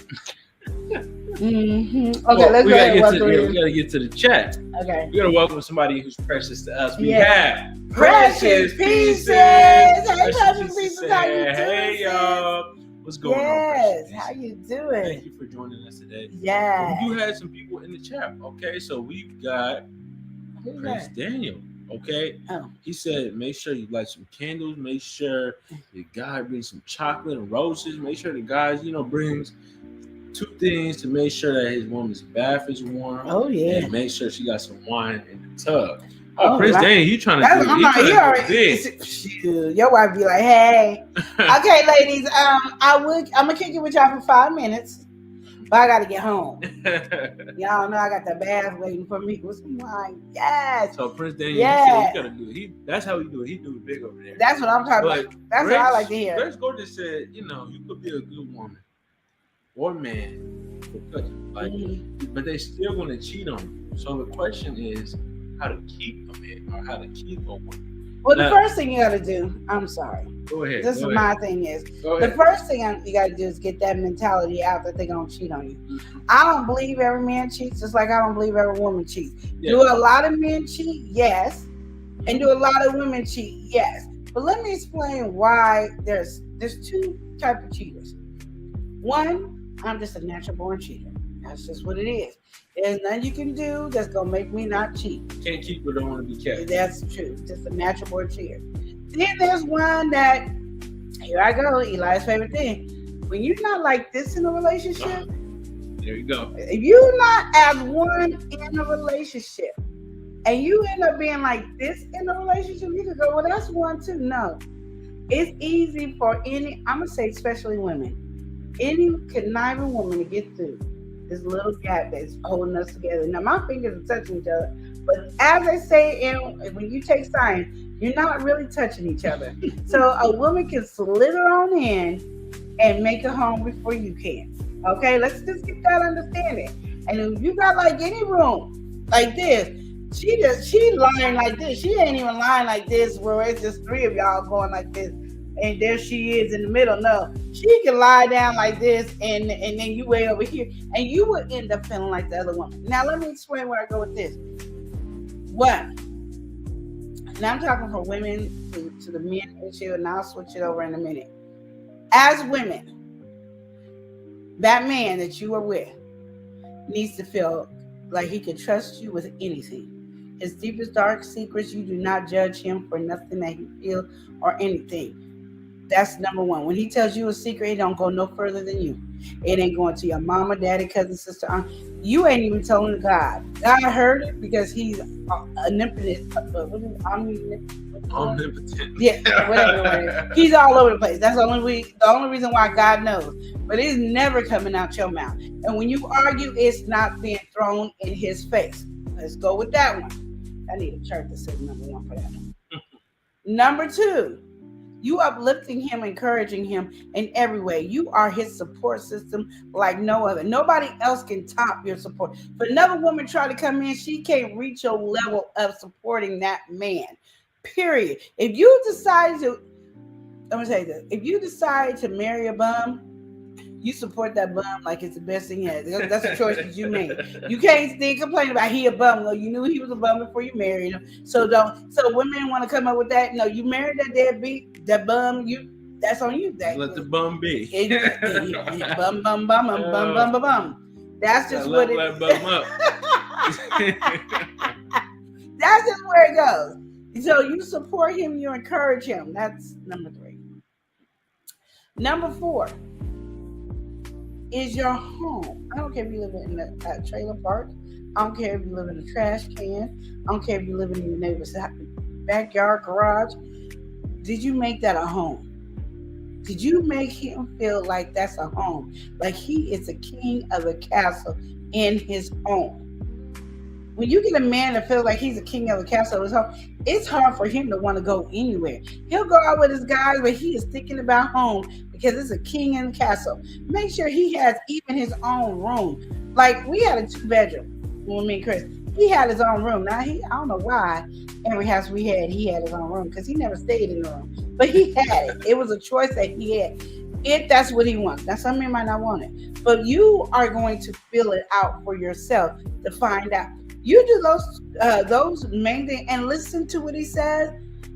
Okay, Well, let's we go gotta ahead. get Welcome to we in. gotta get to the chat. Okay. We gotta welcome somebody who's precious to us. We Yeah. have Precious Pieces. Hey, Precious Pieces, how you doing, Hey, sis? y'all. What's going on, Yes, Precious how Pieces? you doing? Thank you for joining us today. Yeah. You had some people in the chat. Okay, so we've got Who's Prince that? Daniel. Okay, Oh. he said make sure you light some candles. Make sure the guy brings some chocolate and roses. Make sure the guy, brings 2 things to make sure that his woman's bath is warm. Oh, yeah. And make sure she got some wine in the tub. Oh, Prince right. Daniel, you trying to That's, do I'm it? like, you already. Big. Shoot, your wife be like, hey. Okay, ladies, I'm gonna kick it with y'all for 5 minutes, but I gotta get home. Y'all know I got the bath waiting for me with some wine. Yes, So Prince Daniel, Yeah. he said you gotta do it. That's how he do it. He do it big over there. that's what I'm talking But about. That's what I like to hear. Grace Gordon said, you could be a good woman or man for cooking, but they still gonna cheat on you. So the question is how to keep a man or how to keep a woman. Well, the Now- first thing you gotta do, I'm sorry, Go ahead. this is go ahead. my thing is, Go the ahead. first thing you gotta do is get that mentality out that they're gonna cheat on you. I don't believe every man cheats, just like I don't believe every woman cheats. Yeah. Do a lot of men cheat? Yes. And do a lot of women cheat? Yes. But let me explain why there's 2 types of cheaters. One, I'm just a natural born cheater. That's just what it is. There's nothing you can do that's gonna make me not cheat. Can't keep what don't want to be kept. That's true. Just a natural born cheater. Then there's one that, here I go, Eli's favorite thing. When you're not like this in a relationship, There you go. if you're not as one in a relationship and you end up being like this in a relationship, you could go, well, that's one too. No. It's easy for any, I'm going to say especially women, any conniving woman to get through this little gap that's holding us together. Now, my fingers are touching each other, but as they say, when you take science, you're not really touching each other. So a woman can slither on in and make a home before you can. Okay, let's just get that understanding. And if you got like any room like this, she lying like this. She ain't even lying like this where it's just 3 of y'all going like this. And there she is in the middle. No, she can lie down like this and then you way over here. And you would end up feeling like the other woman. Now let me explain where I go with this. One, and I'm talking for women to the men issue, and I'll switch it over in a minute. As women, that man that you are with needs to feel like he can trust you with anything. His deepest dark secrets, you do not judge him for nothing that he feels or anything. That's number one. When he tells you a secret, he don't go no further than you. It ain't going to your mama, daddy, cousin, sister, aunt. You ain't even telling God. God heard it because he's omnipotent. Omnipotent. Yeah, whatever. He's all over the place. That's the only reason why God knows. But it's never coming out your mouth. And when you argue, it's not being thrown in his face. Let's go with that one. I need a chart that says number 1 for that one. Number 2, you uplifting him, encouraging him in every way. You are his support system like no other. Nobody else can top your support. If another woman try to come in, she can't reach your level of supporting that man. Period. If you decide to, I'm gonna say this. If you decide to marry a bum, you support that bum like it's the best thing yet. That's a choice that you made. You can't still complain about he a bum. No, you knew he was a bum before you married him. So women want to come up with that. No, you married that deadbeat, that bum. That's on you. That Let the bum be. Bum. That's just what it let bum up. That's just where it goes. So you support him, you encourage him. That's number 3. Number 4 is your home. I don't care if you live in a trailer park. I don't care if you live in a trash can. I don't care if you live in your neighbor's backyard, garage. Did you make that a home? Did you make him feel like that's a home? Like he is the king of the castle in his home? When you get a man that feels like he's a king of the castle of his home, it's hard for him to want to go anywhere. He'll go out with his guys, but he is thinking about home because it's a king in the castle. Make sure he has even his own room. Like we had a 2-bedroom when me and Chris. He had his own room. Now I don't know why every house he had his own room because he never stayed in the room. But he had it. It was a choice that he had. if that's what he wants. Now, some men might not want it, but you are going to feel it out for yourself to find out. You do those main things and listen to what he says,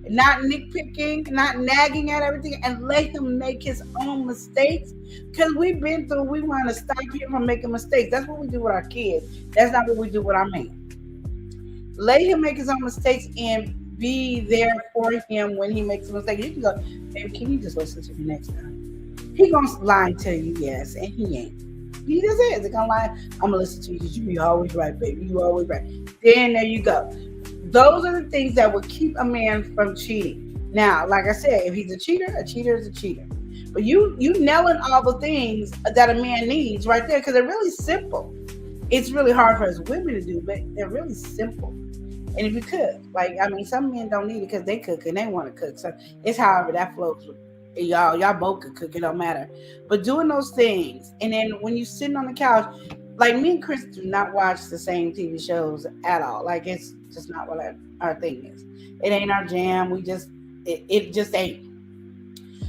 not nitpicking, not nagging at everything, and let him make his own mistakes. Because we've been through, we want to stop him from making mistakes. That's what we do with our kids. That's not what we do with our man. Let him make his own mistakes and be there for him when he makes a mistake. You can go, baby, can you just listen to me next time? He gonna lie and tell you yes, and he ain't. He just is. He gonna lie. I'm gonna listen to you because you be always right, baby. You always right. Then there you go. Those are the things that will keep a man from cheating. Now, like I said, if he's a cheater is a cheater. But you nailing all the things that a man needs right there, because they're really simple. It's really hard for us women to do, but they're really simple. And if you cook, some men don't need it because they cook and they want to cook. So it's however that flows. Y'all both could cook, it don't matter. But doing those things, and then when you're sitting on the couch, like me and Chris do not watch the same TV shows at all. Like it's just not what our thing is. It ain't our jam. It just ain't.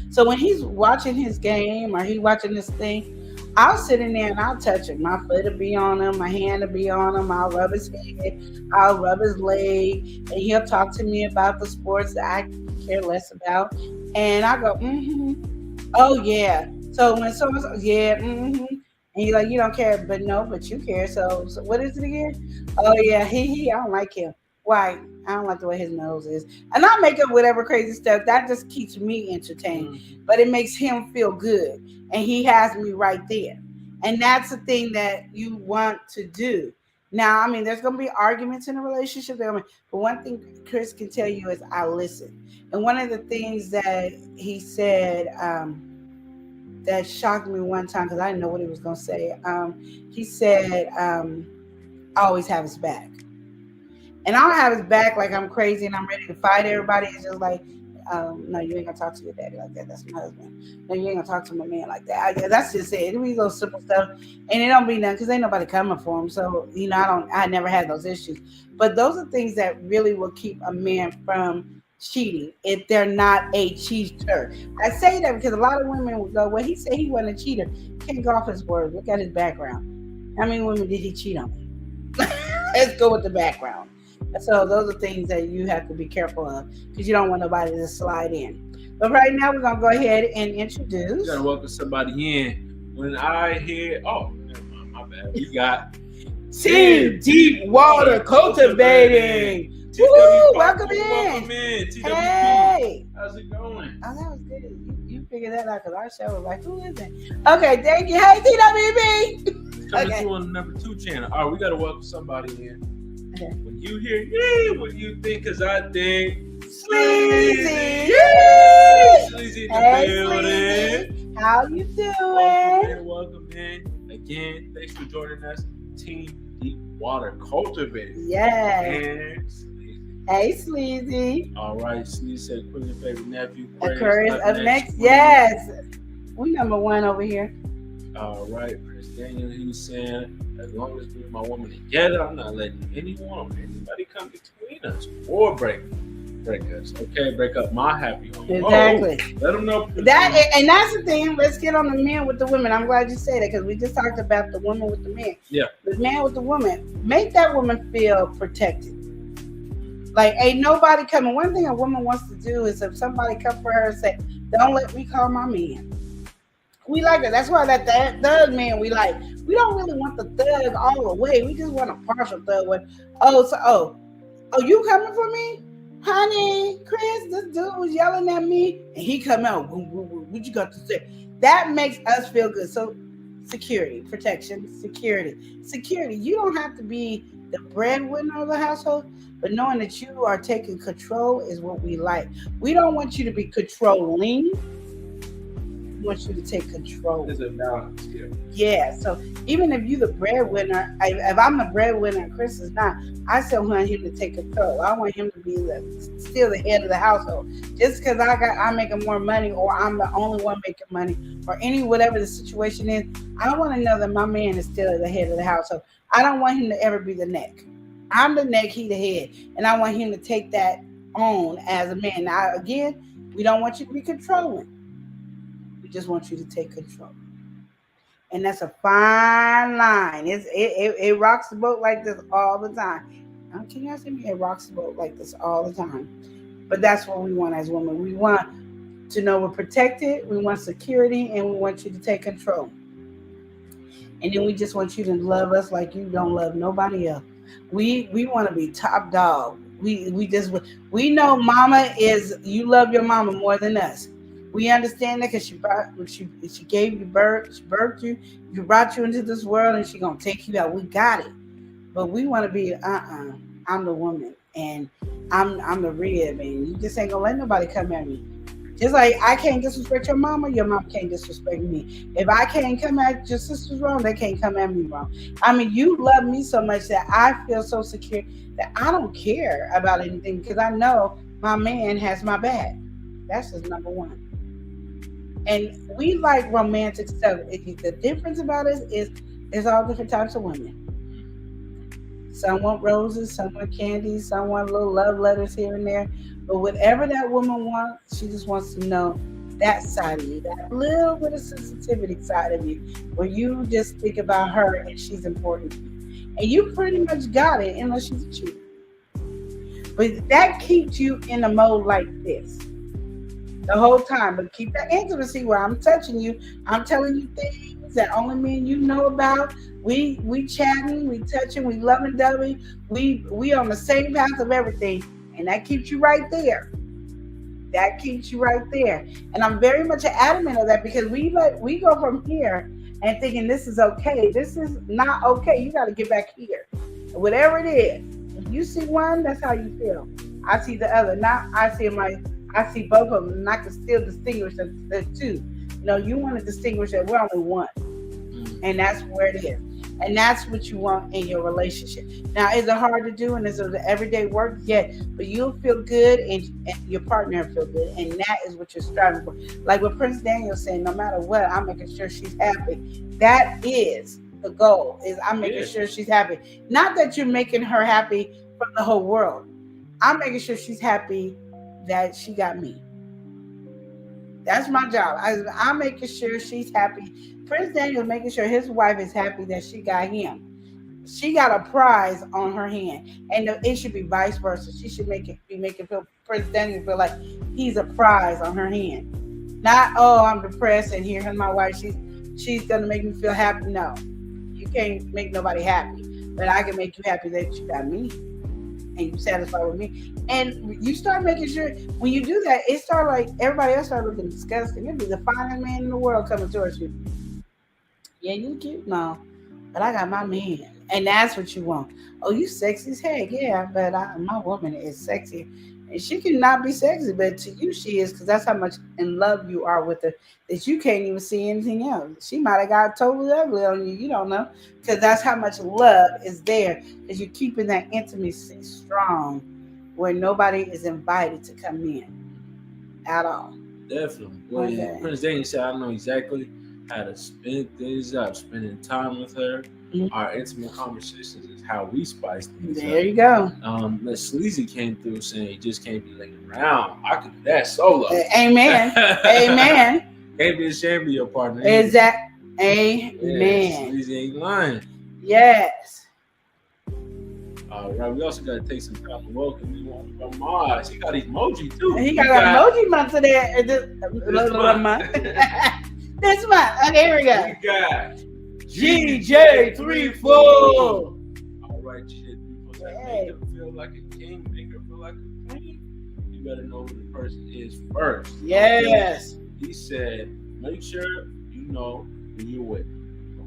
So when he's watching his game or he's watching this thing, I'll sit in there and I'll touch him. My foot will be on him, my hand will be on him. I'll rub his head, I'll rub his leg, and he'll talk to me about the sports that I care less about. And I go, oh yeah. So when someone's, yeah, and you're like, you don't care, but you care. So what is it again? Oh yeah, I don't like him. Why? I don't like the way his nose is. And I make up whatever crazy stuff. That just keeps me entertained. But it makes him feel good. And he has me right there. And that's the thing that you want to do. Now, there's going to be arguments in a relationship. But one thing Chris can tell you is I listen. And one of the things that he said that shocked me one time, because I didn't know what he was going to say. He said, I always have his back. And I don't have his back like I'm crazy and I'm ready to fight everybody. It's just like, no, you ain't gonna talk to your daddy like that. That's my husband. No, you ain't gonna talk to my man like that. That's just it. It be those simple stuff, and it don't be nothing because ain't nobody coming for him. So I never had those issues. But those are things that really will keep a man from cheating if they're not a cheater. I say that because a lot of women will go, well, he said he wasn't a cheater. Can't go off his word. Look at his background. How many women did he cheat on? Let's go with the background. So those are things that you have to be careful of because you don't want nobody to slide in. But right now we're gonna go ahead and introduce. You gotta welcome somebody in. When I hear, my bad. We got Team Deep Water Cultivating. Woo! Welcome in. Welcome in. TWP. Hey. How's it going? Oh, that was good. You figured that out because our show was like, who is it? Okay, thank you. Hey, TWP. Coming through on the number 2 channel. All right, we gotta welcome somebody in. Okay. When you hear, what do you think? Because I think Sleazy. Sleazy in the Hey, building. Sleazy. How you doing? Welcome in. Again, thanks for joining us. Team Deep Water Cultivating. Yes. And Sleazy. Hey, Sleazy. All right, Sleazy said, "Quit your favorite nephew." Aquarius up next. Yes. We number 1 over here. All right, Chris Daniel, he was saying, as long as me and my woman together, I'm not letting anyone or anybody come between us or break us. Okay, break up my happy home. Exactly. Oh, let them know. And that's the thing. Let's get on the men with the women. I'm glad you said that because we just talked about the woman with the men. Yeah. The man with the woman. Make that woman feel protected. Like, ain't nobody coming. One thing a woman wants to do is if somebody come for her and say, don't let me call my man. We like that. That's why that thug man we like. We don't really want the thug all the way. We just want a partial thug one. Oh, you coming for me? Honey, Chris, this dude was yelling at me and he come out. What you got to say? That makes us feel good. So security, protection, security. You don't have to be the breadwinner of the household, but knowing that you are taking control is what we like. We don't want you to be controlling. We want you to take control. There's a balance here. Yeah, so even if you're the breadwinner, if I'm the breadwinner and Chris is not, I still want him to take control. I want him to be still the head of the household. Just because I'm making more money or I'm the only one making money or whatever the situation is, I want to know that my man is still the head of the household. I don't want him to ever be the neck. I'm the neck, he the head. And I want him to take that on as a man. Now, again, we don't want you to be controlling. We just want you to take control. And that's a fine line. It rocks the boat like this all the time. Can you ask me? It rocks the boat like this all the time. But that's what we want as women. We want to know we're protected. We want security, and we want you to take control. And then we just want you to love us like you don't love nobody else. We want to be top dog. We know mama is, you love your mama more than us. We understand that because she gave you birth, she birthed you, you brought you into this world, and she gonna take you out. We got it. But we want to be I'm the woman, and I'm the rib, and you just ain't gonna let nobody come at me. Just like I can't disrespect your mama can't disrespect me. If I can't come at your sisters wrong, they can't come at me wrong. I mean, you love me so much that I feel so secure that I don't care about anything because I know my man has my back. That's just number one. And we like romantic stuff. The difference about us is there's all different types of women. Some want roses, some want candy, some want little love letters here and there. But whatever that woman wants, she just wants to know that side of you, that little bit of sensitivity side of you, where you just think about her and she's important to you. And you pretty much got it unless she's a cheater. But that keeps you in a mode like this the whole time. But keep that intimacy where I'm touching you. I'm telling you things that only me and you know about. We chatting, we touching, we loving dovey. We on the same path of everything. And that keeps you right there. That keeps you right there. And I'm very much adamant of that because we go from here and thinking this is okay. This is not okay. You got to get back here. Whatever it is. If you see one, that's how you feel. I see the other. Now I see both of them, and I can still distinguish the two. No, you want to distinguish that we're only one. And that's where it is. And that's what you want in your relationship. Now, is it hard to do and is it everyday work? Yeah, but you'll feel good and your partner will feel good. And that is what you're striving for. Like what Prince Daniel said, no matter what, I'm making sure she's happy. That is the goal, is I'm making sure she's happy. Not that you're making her happy from the whole world. I'm making sure she's happy that she got me. That's my job. I'm making sure she's happy. Prince Daniel is making sure his wife is happy that she got him. She got a prize on her hand, and it should be vice versa. She should be making Prince Daniel feel like he's a prize on her hand. Not, oh, I'm depressed and here's my wife. She's gonna make me feel happy. No, you can't make nobody happy, but I can make you happy that you got me. And you satisfied with me, and you start making sure when you do that, it start like everybody else start looking disgusting. You'll be the finest man in the world coming towards you. Yeah, you cute, no, but I got my man, and that's what you want. Oh, you sexy as heck, yeah, but my woman is sexy, and she can not be sexy, but to you she is, because that's how much in love you are with her that you can't even see anything else. She might have got totally ugly on you, you don't know, because that's how much love is there, because you're keeping that intimacy strong where nobody is invited to come in at all. Definitely. Well, yeah, Prince Daniel said, I know exactly how to spin things up, spending time with her. Mm-hmm. Our intimate conversations is how we spice things up. There you go. Miss Sleazy came through saying you just can't be laying around. I could do that solo. Amen. Amen. Can't be ashamed of your partner. Exactly. Amen. Yeah, Sleazy ain't lying. Yes. All right, we also got to take some time to welcome you on from Mars. He got emoji too. He got emoji month today. This month. Okay, here we go. We got GJ34. All right, GJ34. Make her feel like a king. Make her feel like a queen. You better know who the person is first. Yes. Okay? He said, make sure you know who you're with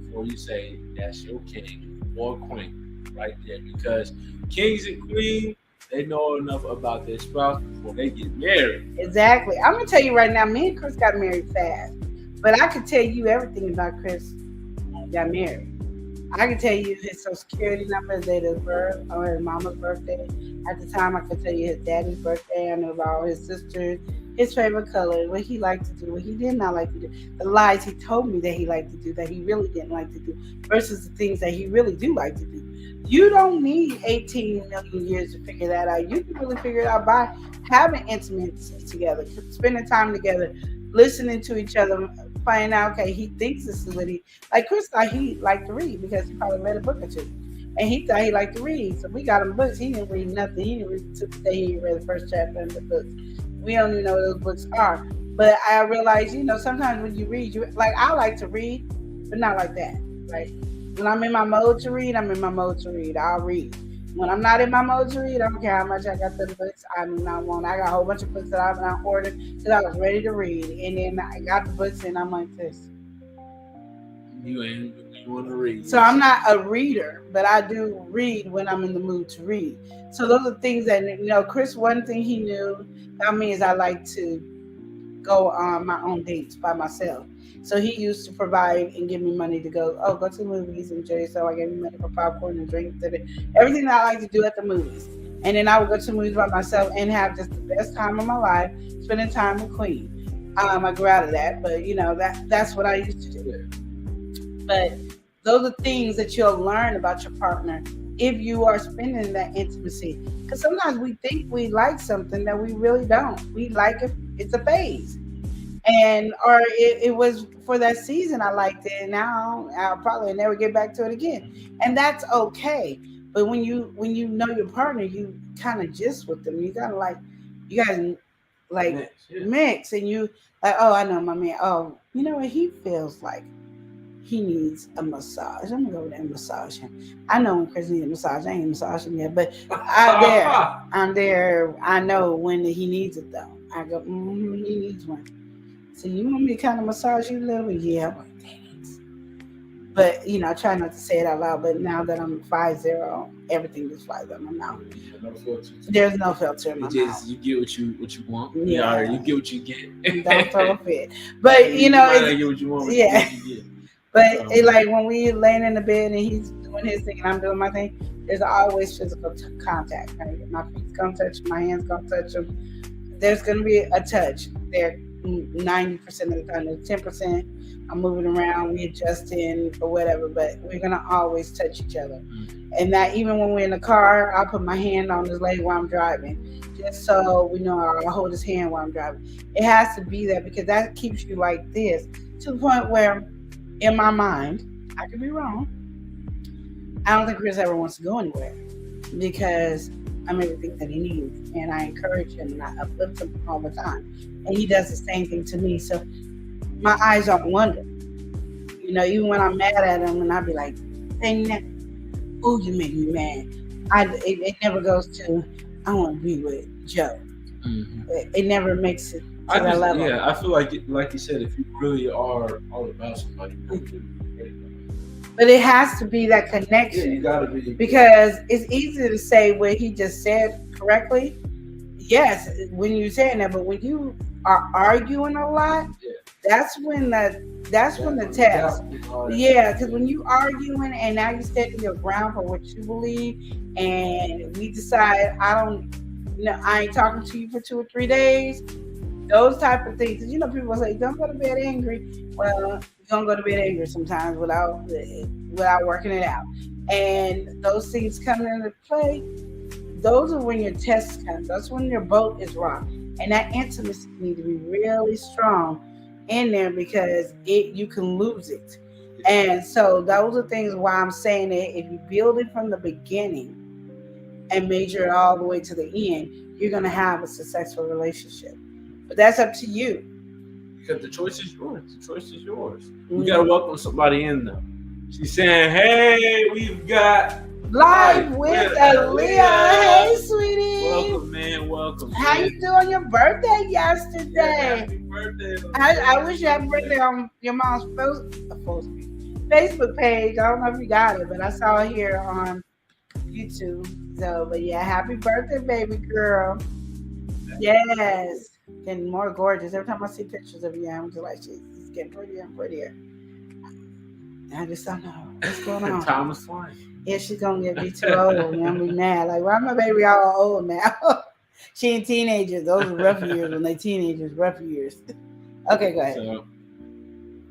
before you say that's your king or queen right there. Because kings and queens, they know enough about their spouse before they get married. Exactly. I'm going to tell you right now, me and Chris got married fast. But I could tell you everything about Chris got married. I could tell you his social security number, his date of birth, or his mama's birthday. At the time, I could tell you his daddy's birthday. I knew about all his sisters, his favorite color, what he liked to do, what he did not like to do, the lies he told me that he liked to do, that he really didn't like to do, versus the things that he really do like to do. You don't need 18 million years to figure that out. You can really figure it out by having intimacy together, spending time together, listening to each other, find out, okay, he thinks this is what he like. Chris thought he liked to read because he probably read a book or two, and he thought he liked to read. So we got him books. He didn't read nothing. He didn't read to the day he read the first chapter of the book. We don't even know what those books are. But I realized, sometimes when you read, like I like to read, but not like that. Like when I'm in my mode to read, I'm in my mode to read. I'll read. When I'm not in my mode to read, I don't care how much I got the books. I do not want. I got a whole bunch of books that I've not ordered because I was ready to read, and then I got the books, and I'm like this. You want to read. So I'm not a reader, but I do read when I'm in the mood to read. So those are things that Chris. One thing he knew about me is I like to go on my own dates by myself. So he used to provide and give me money to go to the movies and enjoy yourself. I gave him money for popcorn and drinks and everything that I like to do at the movies. And then I would go to the movies by myself and have just the best time of my life, spending time with Queen. I grew out of that, but that's what I used to do. But those are things that you'll learn about your partner if you are spending that intimacy. Because sometimes we think we like something that we really don't. We like it. It's a phase. Or it was for that season I liked it, and now I'll probably never get back to it again, and that's okay. But when you know your partner, you kind of gist with them. You kind of you guys mix, and you like, oh, I know my man. Oh, you know what he feels like? He needs a massage. I'm gonna go over there and massage him. I know when Chris needs a massage. I ain't massaged him yet, but I'm there. I know when he needs it though. I go, he needs one. So you want me to kind of massage you a little bit? Yeah, I'm like, thanks. But, I try not to say it out loud. But now that I'm 5'0", everything just flies out of my mouth. There's no filter in my mouth. You get what you want. Yeah. You get what you get. Don't throw a fit. But, you get what you want. Yeah. You get. But when we laying in the bed and he's doing his thing and I'm doing my thing, there's always physical contact. Right? My feet's going to touch him. My hand's going to touch him. There's going to be a touch there. 90% of the time, 10% I'm moving around, we adjusting or whatever, but we're gonna always touch each other. And that even when we're in the car, I'll put my hand on his leg while I'm driving, just so we know I'll hold his hand while I'm driving. It has to be that because that keeps you like this to the point where, in my mind, I could be wrong, I don't think Chris ever wants to go anywhere because I'm everything that he needs, and I encourage him and I uplift him all the time, and he does the same thing to me. So my eyes don't wonder, even when I'm mad at him, and I'll be like, "Oh, you make me mad." It never goes to I want to be with Joe. Mm-hmm. It never makes it to that level. Yeah, I feel like you said, if you really are all about somebody, but it has to be that connection. Yeah, you gotta be, because it's easy to say what he just said correctly. Yes, when you're saying that, but when you are arguing a lot, that's when the test. Yeah, because when you arguing and now you stand your ground for what you believe, and we decide I ain't talking to you for 2 or 3 days. Those type of things. People say, don't go to bed angry. Well, you're going to go to bed angry sometimes without working it out. And those things come into play. Those are when your tests come. That's when your boat is rocked. And that intimacy needs to be really strong in there because you can lose it. And so those are things why I'm saying that if you build it from the beginning and measure it all the way to the end, you're going to have a successful relationship. But that's up to you. Because the choice is yours. The choice is yours. We got to welcome somebody in, though. She's saying, hey, we've got Live with Aaliyah. Hey, sweetie. Welcome, man. Welcome. How you doing on your birthday yesterday? Yeah, happy birthday. I wish you had a birthday on your mom's Facebook page. I don't know if you got it, but I saw it here on YouTube. So, but yeah, happy birthday, baby girl. Yes. Getting more gorgeous. Every time I see pictures of you, I'm just like, she's getting prettier and prettier. I just don't know what's going on. Time is flying. Yeah, she's gonna get me too old. I'm gonna be mad. Like, why my baby all old now? She ain't teenagers. Those are rough years when they teenagers. Rough years. Okay, go ahead. So,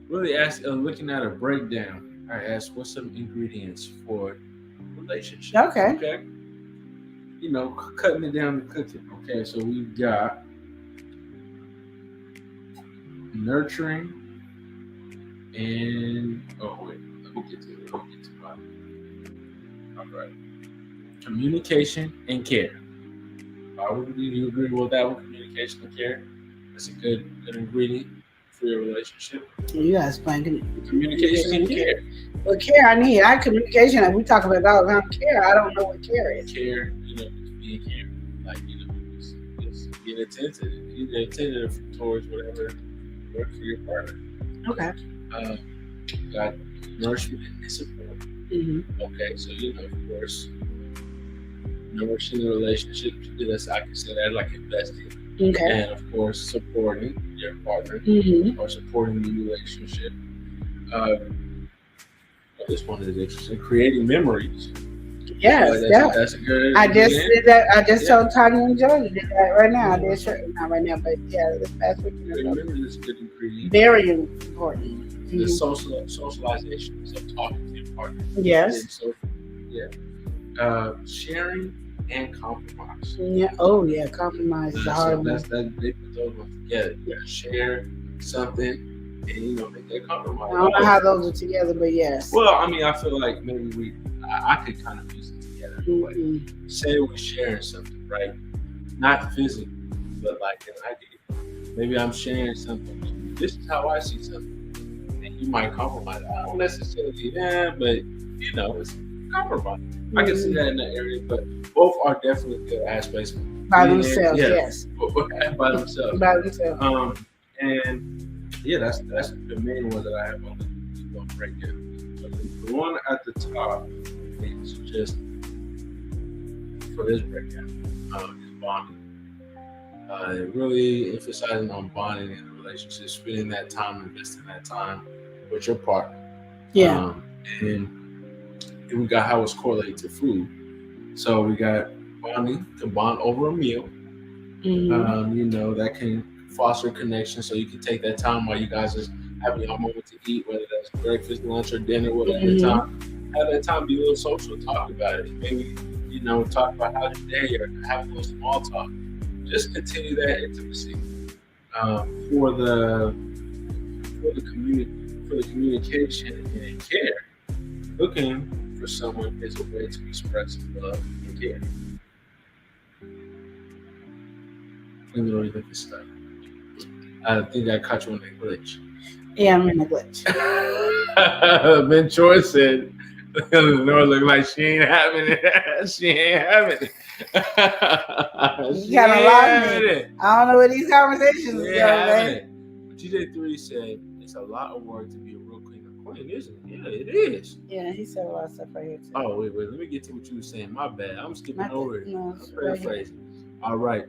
really looking at a breakdown, I asked what's some ingredients for relationship. Okay. Cutting it down to cooking. Okay, so we've got nurturing, And wait, let me get to it. All right. Communication and care. Would you agree with that one? Communication and care. That's a good ingredient for your relationship. You guys explain Communication and care. Well, care I communication. Like we talk about all the time. Care, I don't know what care is. Care, being care, like just being attentive towards whatever works for your partner. Okay. Got nourishment and support. Mm-hmm. Okay, so of course, nourishing the relationship. That's I consider that like investing. Okay. And of course, supporting your partner or supporting the relationship. This one is interesting. Creating memories. Yes, that's a good. I just did that. I just told Tanya and Joe to do that right now. I did not right now, but this past week. Memories is a good ingredient. Very important. The socialization of talking to your partner. Yes. Sharing and compromise. Yeah. Oh yeah, compromise is a hard one. That's they put those ones together. Share something and make that compromise. I don't know how those are together, but yes. Well, I mean, I feel like maybe I could kind of piece it together. Say we're sharing something, right? Not physically, but like an idea. Maybe I'm sharing something. This is how I see something. You might compromise. I don't necessarily, but it's compromise. I can see that in that area, but both are definitely good aspects. By themselves, yes. By themselves. By themselves. And that's the main one that I have on the breakdown. The one at the top is just for this breakdown is bonding. Really emphasizing on bonding in a relationship, spending that time, investing that time with your partner. Yeah. And we got how it's correlated to food. So we got bonding to bond over a meal. That can foster connection. So you can take that time while you guys are having your moment to eat, whether that's breakfast, lunch, or dinner, whatever time. Have that time, be a little social, talk about it. Maybe talk about how your day or have a little small talk. Just continue that intimacy. For the communication and care, looking for someone is a way to express love and care. Let me know what you think of this stuff. I think I caught you on that glitch. Yeah, I'm in a glitch. Ben Choi said, Lenore look like she ain't having it. She ain't having it. You got a lot of me. I don't know what these conversations are, man. TJ3 said, it's a lot of work to be a real queen or queen, isn't it? Yeah, it is. Yeah, he said a lot of stuff right here, too. Oh, wait. Let me get to what you were saying. My bad. I'm skipping over it. No, I'm paraphrasing. All right.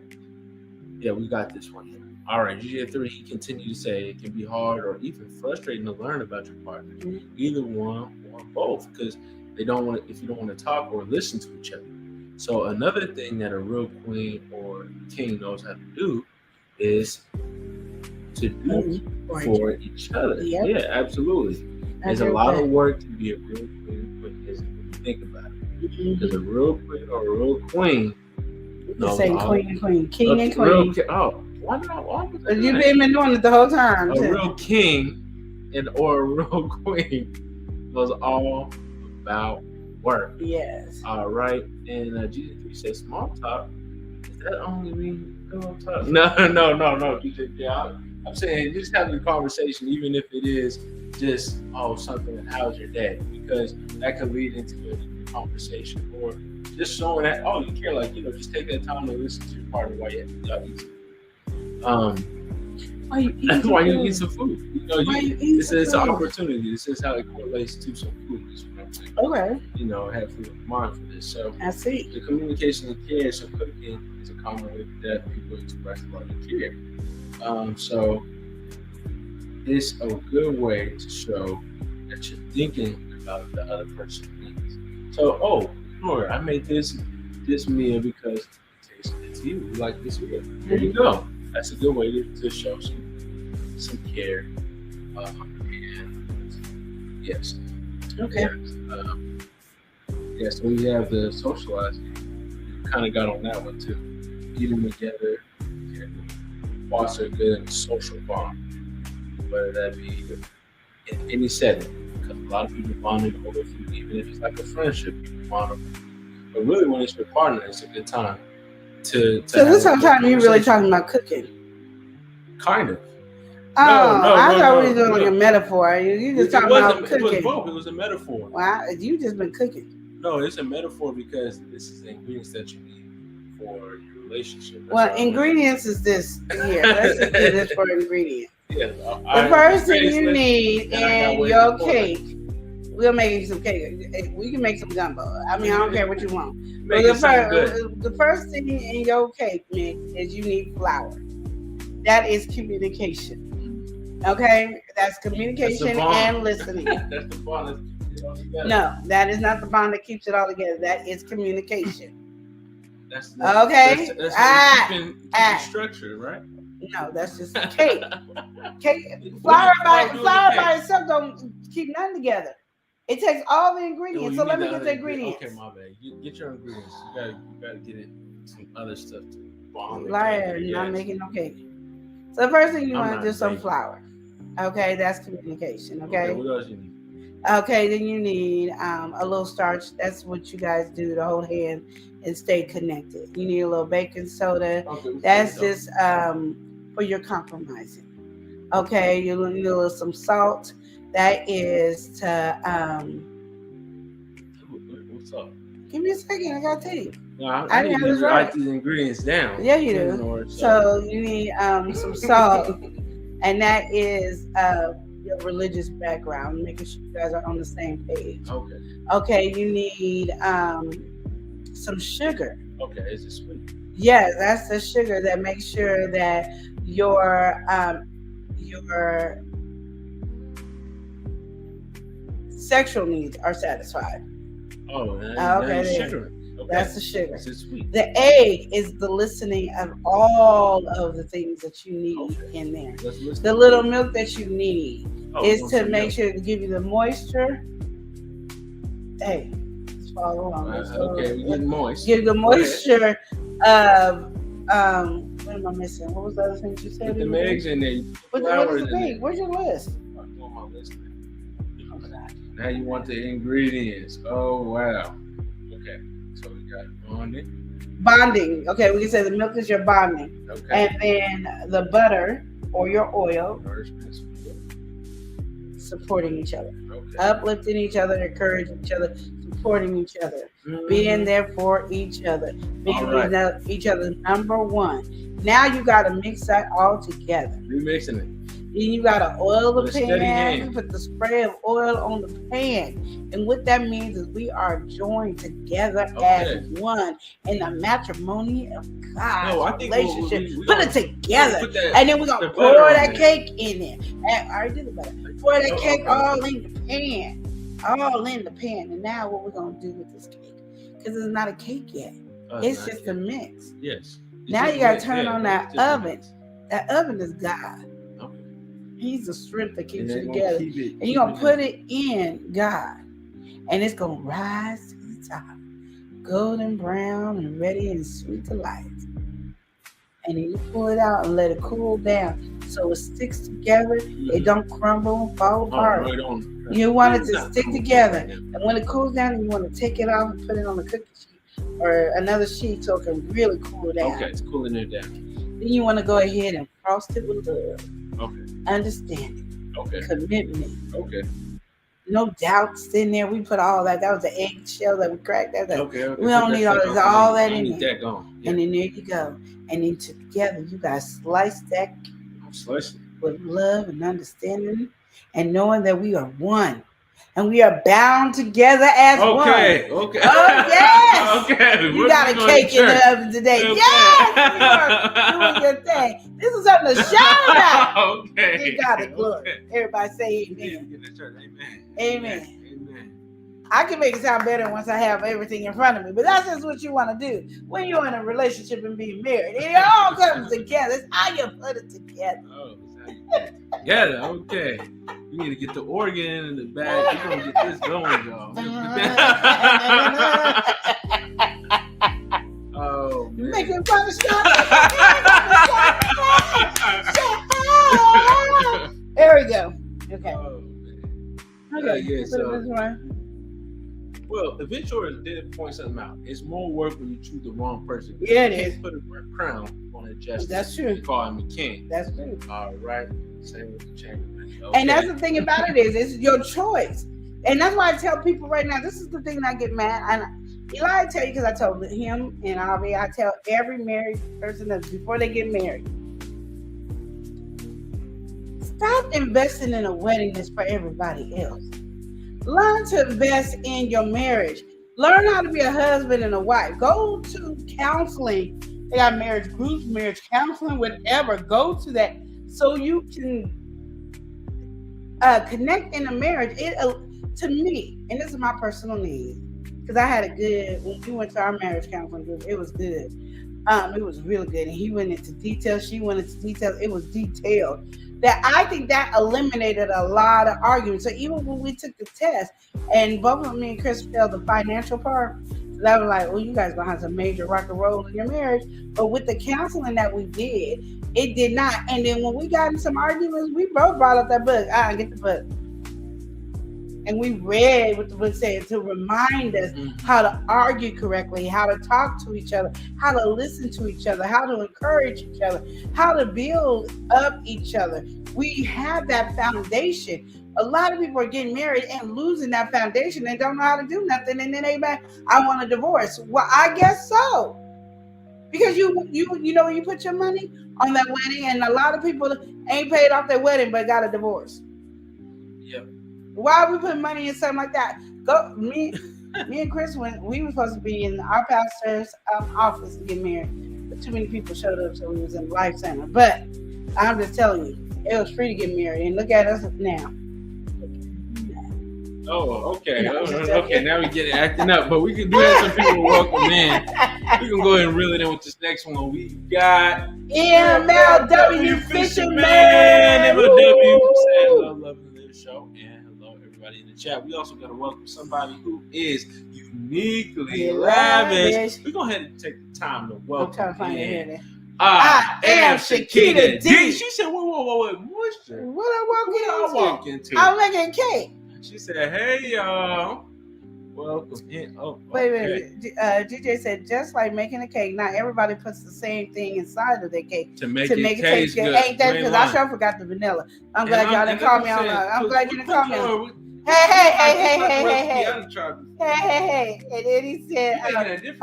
Yeah, we got this one. All right, GJ3, he continued to say it can be hard or even frustrating to learn about your partner, either one or both, because if you don't want to talk or listen to each other. So another thing that a real queen or king knows how to do is to do for each other. Yep. Yeah, absolutely. There's a lot of work to be a real queen when you think about it. Because a real queen or a real queen. You say queen and queen, king and queen. Why not? You've been doing it the whole time. A real king or a real queen was all about work. Yes. All right. And GJ3 said small talk. Does that only mean pillow talk? No, GJ3. Yeah, I'm saying just having a conversation, even if it is just something and how's your day, because that could lead into a conversation, or just showing that you care, just take that time to listen to your partner while y'all eat. Why you eat some food? It's an opportunity. This is how it correlates to some food. Okay. Have food in mind for this. So I see. The communication and care. So cooking is a common way that people express love and care. So it's a good way to show that you're thinking about the other person's needs. So, I made this meal because it tastes good to you. You like this meal. There you go. That's a good way to show some care. And yes. Okay. So we have the socializing. Kind of got on that one too. Eating together can foster a good social bond, whether that be in any setting. Because a lot of people bond over food, even if it's like a friendship, people bond over food. But really, when it's your partner, it's a good time to So have this a whole good time you really conversation. talking about cooking. Kind of. Oh, No, I thought we no, were doing like no. a metaphor. You just It talking about wasn't. It was cooking. both. It was a metaphor. Wow, you just been cooking. No, it's a metaphor because this is the ingredients that you need for your relationship. That's Well, all. ingredients is this here. Let's just do this for ingredients. Yeah, The first thing you need and I got in way your before cake, we'll make you some cake. We can make some gumbo. I mean, I don't care what you want. Make But it sound good. the first thing in your cake mix is you need flour. That is communication. Okay? That's communication That's the bond. and listening. That's the bond that keeps it all together. No, that is not the bond that keeps it all together. That is communication. That's Okay. That's keeping structure, right? No, that's just cake. Cake. Flour by itself don't keep nothing together. It takes all the ingredients. So let me get the ingredients. Okay, my bad. You get your ingredients. You gotta get it some other stuff to bond. Liar, you're not making no cake. So the first thing you I'm want not to do is some baking. flour. Okay, that's communication. Okay. What else you need? Okay, then you need a little starch. That's what you guys do to hold hand and stay connected. You need a little baking soda. Okay, That's just for your compromising. Okay, you need a little some salt. That is to What's up? give me a second. I gotta tell you. No, I I need have to this write right. these ingredients down. Yeah, you do. Lord, So you need some salt, and that is your religious background, making sure you guys are on the same page. Okay. Okay, you need some sugar. Okay, is it sweet? Yes, that's the sugar that makes sure that your sexual needs are satisfied. Oh, and Okay, that's then. sugar. Okay. That's the sugar. Is it sweet? The egg is the listening of all of the things that you need in there. Let's listen. The little milk that you need is want to some make milk. sure to give you the moisture. Hey, just follow along. Okay, we're getting moist. Give the Go ahead. moisture of what am I missing? What was the other thing you said? Put the eggs in there. What Flowers is in the there. thing? Where's your list? I'm doing my list. Now you want the ingredients. Oh wow. Okay. So we got bonding. Bonding. Okay, we can say the milk is your bonding. Okay. And then the butter or your oil Nourishment. supporting each other. Okay. Uplifting each other, encouraging each other, supporting each other, being there for each other, making All right. each other number one. Now you got to mix that all together. Remixing it. Then you got to oil the With a steady pan. hand. Put the spray of oil on the pan. And what that means is we are joined together as one in the matrimony of God's No, I think relationship. we put gonna- it together. Put that- And then we're going the to butter pour on that there. cake in there. And I already did the butter. Pour that Oh, cake okay. all in the pan. All in the pan. And now what we're going to do with this cake? Because it's not a cake yet. It's not just yet. a mix. Yes. Now you got to turn on that it's just a oven. mix. That oven is God. Okay. He's the strength that keeps And you they're gonna together. keep it- And keep you're going to put in. it in God. And it's going to rise to the top. Golden brown and ready and sweet delight. And then you pull it out and let it cool down so it sticks together. It don't crumble and fall Oh, apart. right on. You want it to Not stick cool. together. And when it cools down, you want to take it off and put it on the cookie sheet or another sheet so it can really cool down. Okay, it's cooling it down. Then you want to go ahead and frost it with love, Okay. understanding, Okay. commitment. Okay. No doubts in there. We put all that. That was the eggshell that we cracked. That's that. Okay. We don't need all this. All that in need there. that gone. And then there you go. And then together, you guys slice that I'm slicing. with love and understanding and knowing that we are one. And we are bound together as one. Okay. Okay. Oh, yes. Okay. You What got we a gonna cake in church? the oven today. Okay. Yes, you are doing your thing. This is something to shout about. Okay. Give God the glory. Okay. Everybody say Yeah, amen. get in church. Amen. Amen. Amen. I can make it sound better once I have everything in front of me, but that's just what you want to do when you're in a relationship and being married. It all comes together. It's how you put it together. Oh, yeah. Okay. You need to get the organ in the back. You're gonna get this going, y'all. Oh man. Making fun of stuff. There we go. Okay. Oh, man. Okay. yeah, Put so- it this way. Well, the Ventura did point something out. It's more work when you choose the wrong person. Yeah, it you is. can't put a crown on a justice. That's true. and call him a king. That's true. All right. Same with the chamberlain. Okay. And that's the thing about it is, it's your choice. And that's why I tell people right now, this is the thing that I get mad. And Eli, I tell you, because I told him and I tell every married person that before they get married, stop investing in a wedding that's for everybody else. Learn to invest in your marriage. Learn how to be a husband and a wife. Go to counseling. They got marriage groups, marriage counseling, whatever. Go to that so you can connect in a marriage. To me, and this is my personal need, because I had a good, when we went to our marriage counseling group, it was good. It was really good. And he went into details. She went into details. It was detailed. That I think that eliminated a lot of arguments. So even when we took the test, and both of me and Chris failed the financial part, that was like, well, you guys gonna have some major rock and roll in your marriage. But with the counseling that we did, it did not. And then when we got in some arguments, we both brought up that book. Get the book. And we read what the book said to remind us how to argue correctly, how to talk to each other, how to listen to each other, how to encourage each other, how to build up each other. We have that foundation. A lot of people are getting married and losing that foundation. They don't know how to do nothing. And then they back, I want a divorce. Well, I guess so. Because you know, you put your money on that wedding, and a lot of people ain't paid off their wedding but got a divorce. Yep. Why are we putting money in something like that? Me and Chris, when we were supposed to be in our pastor's office to get married, but too many people showed up, so we was in the Life Center. But I'm just telling you, it was free to get married, and look at us now. Oh, okay. No, Okay, now we get it acting up, but we can do that. Some people welcome in. We can go ahead and reel it in with this next one. We got MLW Fisherman. MLW saying love to the show, and hello everybody in the chat. We also got to welcome somebody who is uniquely lavish. We're going to go ahead and take the time to I'm welcome trying to find it in. here. I am Shakita Shakita D. D. She said, whoa, moisture. What I walk into? I'm making cake. She said, hey, y'all. Welcome in. Oh, Wait, okay. DJ said, just like making a cake, not everybody puts the same thing inside of their cake To make to it make it taste taste good. good. Ain't that because I Wait, sure forgot the vanilla. I'm And glad y'all didn't call me on. I'm glad you didn't call me on. Hey. And then he said,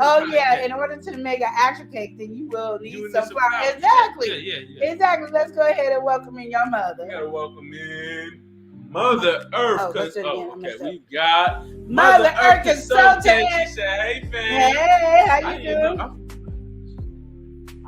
oh yeah, in order to make an actual cake, then you will need some flour. Exactly. Yeah. Exactly. Let's go ahead and welcome in your We mother. gotta welcome in Mother Earth. Oh, let's do it again. I Okay, messed up. we got Mother Earth Consultant. She said, hey, fam. Hey, how you doing?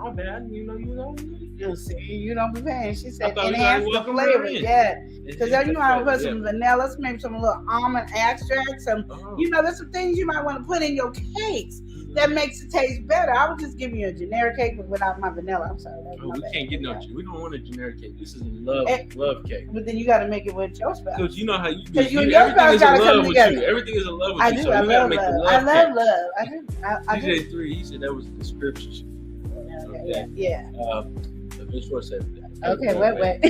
Oh, man, I didn't even know you was on here. You see, you don't be paying. She said, thought we enhance gotta the welcome her flavor. in. Yeah. Because then you might want to put Yeah. some vanilla, maybe some little almond extract, some, Oh. there's some things you might want to put in your cakes that makes it taste better. I was just giving you a generic cake without my vanilla. I'm sorry. That was Oh, my we bad. can't get no. We don't want a generic cake. This is a love cake. But then you got to make it with your spouse. Because you know how you do. Because you and your everything spouse is a gotta come love with together. you. Everything is a love with I you. do. So I you gotta love make the love. love I love cake. love. I do. DJ3, he said that was the scripture. Okay. Yeah. The visual said that. Okay, wait.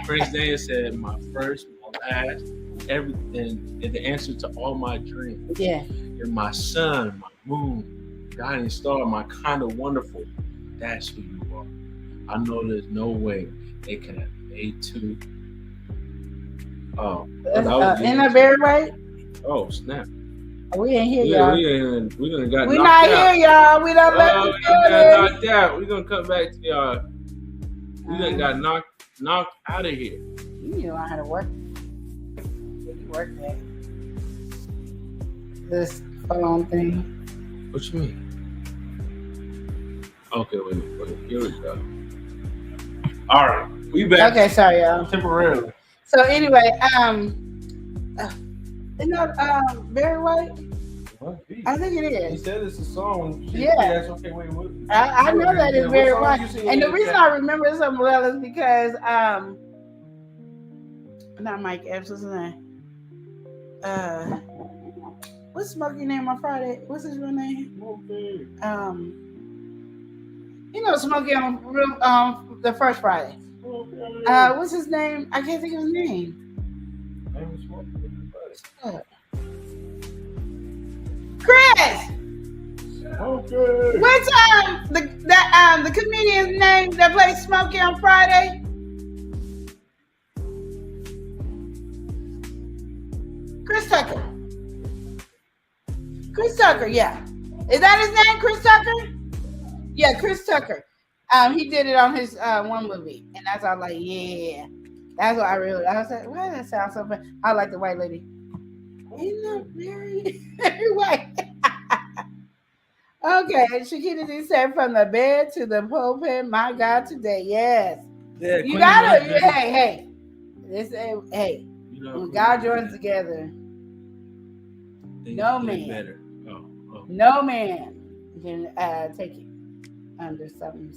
Prince Daniel said, my first, my last, everything, and the answer to all my dreams. Yeah. You're my sun, my moon, guiding star, my kind of wonderful. That's who you are. I know there's no way they can have made two. Oh. Isn't that very right? Oh, snap. We ain't here, y'all. We done got We knocked not out. here, y'all. We done left the We got building. knocked out. We're gonna come back to y'all. We done got knocked out of here. You need to learn how to work. You work that. This phone thing. What you mean? Okay, wait. Here we go. All right, we back. Okay, sorry, y'all. Temporarily. So anyway, isn't that Barry White? I think it He is. said it's a song. Yeah. That's okay. Wait, what? I know that is What Barry song White. you singing And the in reason chat? I remember this umbrella is because not Mike Epps, what's his name? What's Smokey name on Friday? What's his real name? Smokey on the first Friday. What's his name? I can't think of his name. Famous one. Chris, Okay. what's the comedian's name that plays Smokey on Friday? Chris Tucker. Chris Tucker, yeah. Is that his name, Chris Tucker? Yeah, Chris Tucker. He did it on his one movie, and that's all like, yeah. That's what I was like, why does that sound so bad? I like the white lady. Ain't not very white. Okay, Shakita D said from the bed to the pulpit, my God, today, yes. Yeah, You Queen gotta, Elizabeth. hey. Hey, You know, when God joins together, things no get man. better. Oh. no man can take it under something.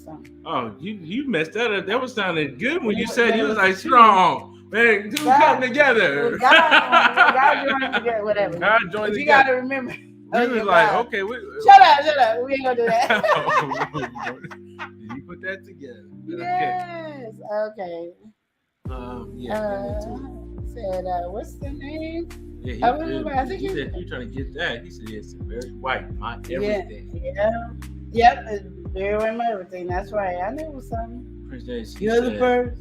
Oh, you messed that up. That was sounding good when you That said you was was like true. strong. Man, two God- come together. When God joins together, whatever. God joined But you together. gotta remember. We oh, was your like, God. okay, Shut up. We ain't gonna do that. you put that together. Okay. Yes. Okay. Yeah. Said, what's the name? Yeah, I remember, I think he he- said you trying to get that. He said it's very white, my everything. Yeah. Yep. It's very well my everything. That's right. I knew it was something. Prince James, he You're the said- first.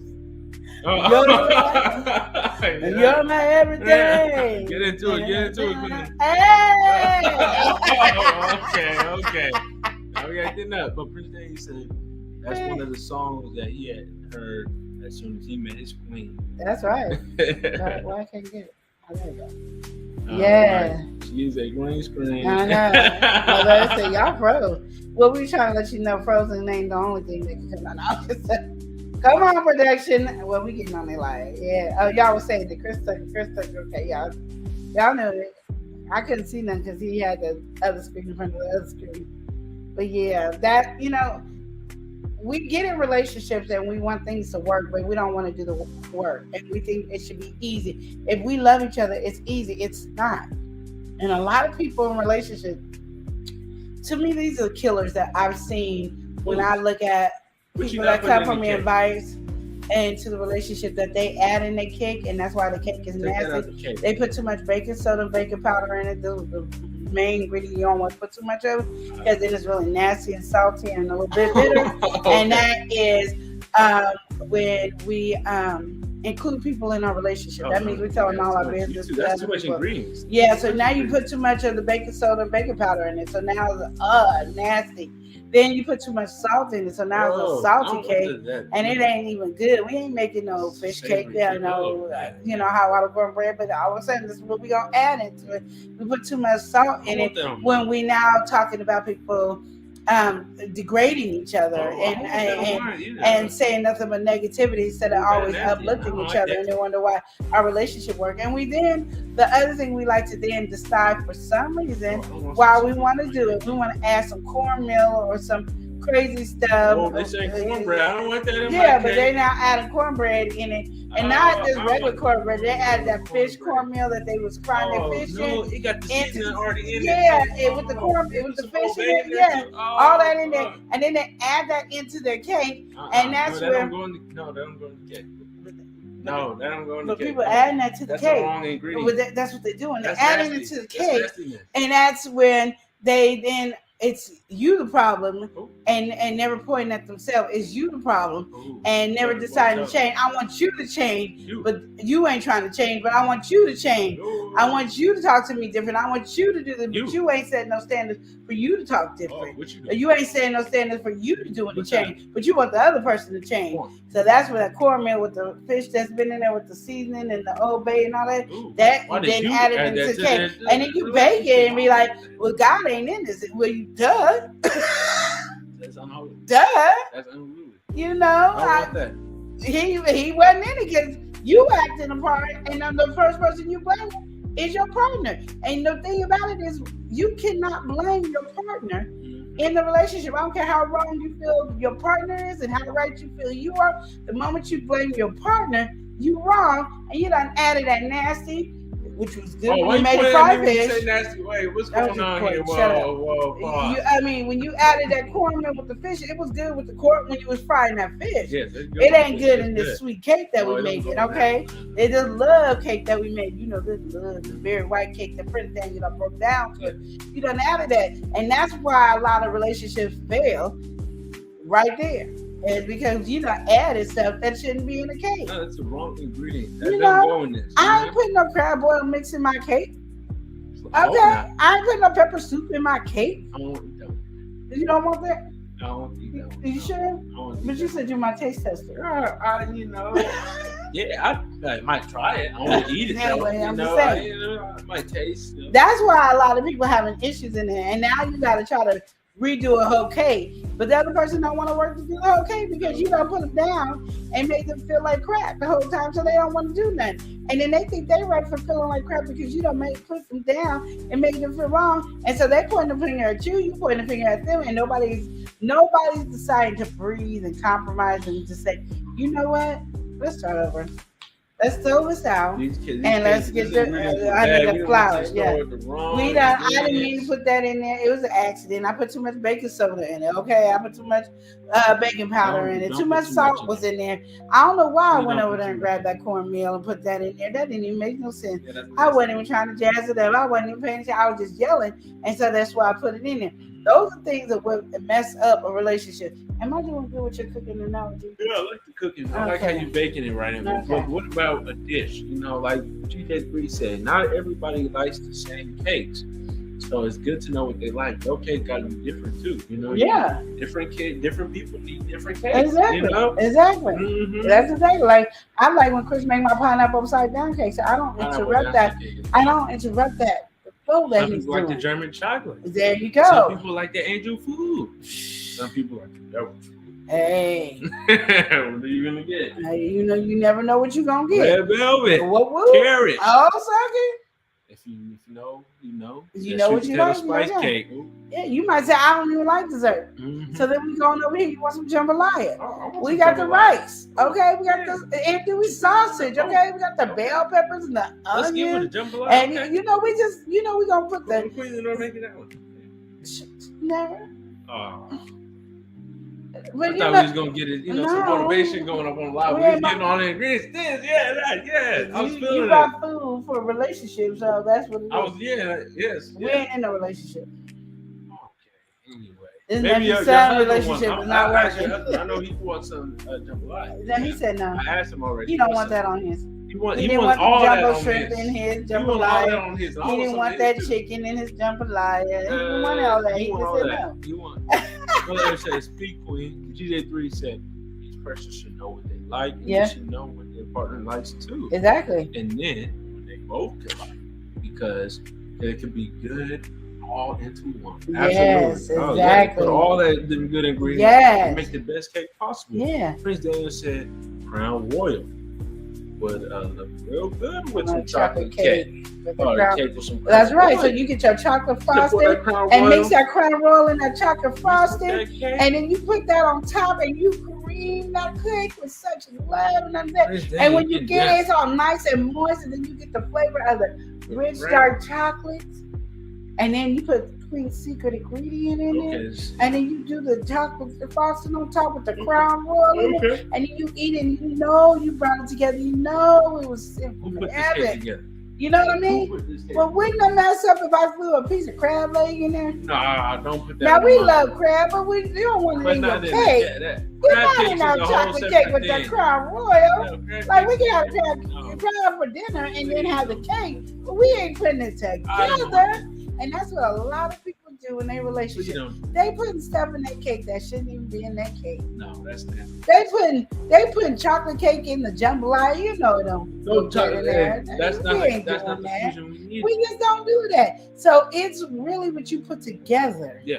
Oh. And you're my everything. Get into it, Queen. Hey. Okay. Now we acting up. But Prince James said that's one of the songs that he had heard as soon as he met his queen. That's right. Why I can't get it? Oh, there you go. All Yeah. right. She is a green screen. I know. Mother said, y'all froze. Well, we trying to let you know Frozen ain't the only thing that can come out. Come on, production. Well, we getting on their line. Yeah. Oh, y'all was saying the Chris Tucker. Okay, y'all know it. I couldn't see nothing because he had the other screen in front of the other screen. But yeah, that, we get in relationships and we want things to work, but we don't want to do the work. And we think it should be easy. If we love each other, it's easy. It's not. And a lot of people in relationships, to me, these are killers that I've seen when I look at But you people not that come putting from in the advice into the relationship that they add in their cake, and that's why the cake is Take that out nasty. the cake. They put too much baking soda and baking powder in it. The main ingredient, you don't want to put too much of it because then it's really nasty and salty and a little bit bitter. And that is when we include people in our relationship. That means we're telling all our business. to That's other too much people. ingredients. Yeah, so now you put too much of the baking soda and baking powder in it. So now it's nasty. Then you put too much salt in it. So now it's a salty cake. And it ain't even good. We ain't making no fish cake, hot water cornbread, but all of a sudden this is what we gonna add into it. We put too much salt in it when we now talking about people degrading each other and saying nothing but negativity instead of always uplifting each other, and they wonder why our relationship work. And the other thing we like to then decide for some reason why we want to do it. We want to add some cornmeal or some crazy stuff. Oh, they say cornbread. I don't want that in my Yeah, but cake. they now adding cornbread in it, and not just regular cornbread. They added that fish cornmeal that they was frying their fish no, in. it got the seasoning already in Yeah, it. it with the corn, it was the fish in it. bacon Yeah, too. all that in there, and then they add that into their cake, and that's that where. don't go in the, no, that don't go in the cake. No, that don't go in the But cake. people adding that to the That's cake. the wrong ingredient. But that's what they're doing. They're That's adding nasty. it to the That's cake, nastiness. and that's when it's you the problem, Ooh. and never pointing at themselves. It's you the problem, Ooh. and never deciding to change. I want you to change, but you ain't trying to change. But I want you to change. Ooh. I want you to talk to me different. I want you to do this, but You. you ain't setting no standards for you to talk different. What you Or do? you ain't setting no standards for you to do it to What's that? change, but you want the other person to change. So that's where that cornmeal with the fish that's been in there with the seasoning and the Old Bay and all that, Ooh. that Why you did then you add it add into that the to cake. the- And then you bake it and be like, well, God ain't in this. Well, you duh. That's unholy. Duh. That's unruly. You know, I don't want that. he wasn't in it because you acting a part, and the first person you blame is your partner. And the thing about it is, you cannot blame your partner in the relationship. I don't care how wrong you feel your partner is and how right you feel you are. The moment you blame your partner, you wrong, and you done added that nasty. which was good. Oh, when why you you made playing it fried at me when you fish. say nasty? Wait, what's That was going on just here? quick. Shut up. Whoa, pause. When you added that cornmeal with the fish, it was good with the corn when you was frying that fish. Yes, it's good. It ain't good It's in this good. sweet cake that No, we it don't making, go okay? down. They just love cake that we made. You know, this love the very white cake that Prince Daniel done broke down to it. You done added that. And that's why a lot of relationships fail right there. And because you done added stuff that shouldn't be in the cake. No, that's the wrong ingredient. That You doesn't know, go in this. I ain't putting no crab oil mix in my cake. I hope Okay? not. I ain't putting no pepper soup in my cake. I don't eat that one. You don't want that? I don't eat that one. You sure? I don't eat But you that said you're my taste tester. you know, yeah, I might try it. I want to eat it. Yeah, though, well, you I'm know, just saying. I might taste. You know. That's why a lot of people having issues in there. And now you got to try to redo a whole cake. But the other person don't want to work to do the whole cake because you don't put them down and make them feel like crap the whole time, so they don't want to do nothing. And then they think they right for feeling like crap because you don't put them down and make them feel wrong. And so they pointing the finger at you pointing the finger at them, and nobody's deciding to breathe and compromise and just say, you know what? Let's start over. Let's throw this out. These kids, And let's get the flour. Yeah. I didn't mean to put that in there. It was an accident. I put too much baking soda in it. Okay, I put too much baking powder in it. Too much salt was in there. I don't know why I went over there and grabbed that cornmeal and put that in there. That didn't even make no sense. I wasn't even trying to jazz it up. I wasn't even paying attention. I was just yelling, and so that's why I put it in there. Those are things that would mess up a relationship. Am I doing good with your cooking analogy? Yeah, I like the cooking. I like how you baking it right now. Okay. But what about a dish? You know, like GJ3 said, not everybody likes the same cakes. So it's good to know what they like. Your cake got to be different too. You know, Yeah. different people need different cakes. Exactly. You know? Exactly. Mhm. That's exactly like I like when Chris make my pineapple upside down cake. So I don't interrupt that. I don't interrupt that. The flow that Some he's people like the doing. German chocolate. There you Some go. people like the angel food. Some people like the devil food. Hey, What are you gonna get? you know you never know what you're gonna get. Red velvet, What will? carrot. Oh, sucker. If you know, you know. You That know what sweet you potato like, Spice you know. cake. Yeah, you might say I don't even like dessert. Mhm. So then we going over here. You want some jambalaya? I want We some got the jambalaya. rice. Okay, we got the andouille sausage. Okay, we got the bell peppers and the Let's get onion. with the jambalaya. And okay. we gonna put Go to the Queen and making that one. never. Oh, But I you thought know, we was gonna get it, some No. motivation going up on live. We We was ain't getting all the ingredients. This, yeah, that, yeah. I was you feeling it. got food for a relationship, so that's what it is. I was, yes. We ain't in a relationship. Okay. Anyway, This maybe nephew your son husband relationship wants- is not I asked your working. husband, I know he wants some jambalaya. Then he said no. I asked him already. He don't want that on his. He He didn't wants want all the that jumbo on shrimp his. in his He want all that jambalaya. on his. I He didn't want some that of his too. chicken in his jambalaya. He didn't want all that. He want just all said that. no. He want. Brother said, "Speak, Queen." GJ3 said, "Each person should know what they like, and Yeah. they should know what their partner likes too." Exactly. And then when they both can like, because it can be good all into one. Yes, Absolutely. Oh, exactly. Put all that them good ingredients Yes. and make the best cake possible. Yeah. Prince Daniel said, "Crown Royal would look real good with some Like chocolate cake." With the Oh, the crown- cake with some Crown That's right. So Royal. you get your chocolate Put frosting that Crown and Royal, mix that crown roll in that chocolate frosting. that cake. And then you put that on top and you cream that cake with such love and understanding. Prince And Daniel when you can get it, dance. it's all nice and moist, and then you get the flavor of the rich Right. dark chocolates. And then you put Queen's secret ingredient in it. Okay. And then you do the chocolate the frosting on top with the crown royal in it. Okay. And then you eat it and you know you brought it together. You know it was simple Who and put this cake epic. together? You know what I Who mean? put this cake? Well, wouldn't it mess up if I threw a piece of crab leg in there? Nah, don't put that. Now in we mine. love crab, but we don't want it But in your not in cake. that. We're Crab not cakes in is our a whole chocolate separate cake with that thing. crown royal. Yeah, crab Like we cakes can have is crab, different. crab for dinner and then have the cake, but we ain't putting it together. And that's what a lot of people do in their So you relationship. don't. They putting stuff in their cake that shouldn't even be in that cake. No, that's not. They putting chocolate cake in the jambalaya. You know it don't No, go good in there. that's We not. ain't That's not doing the that. fusion we need. We just don't do that. So it's really what you put together. Yeah.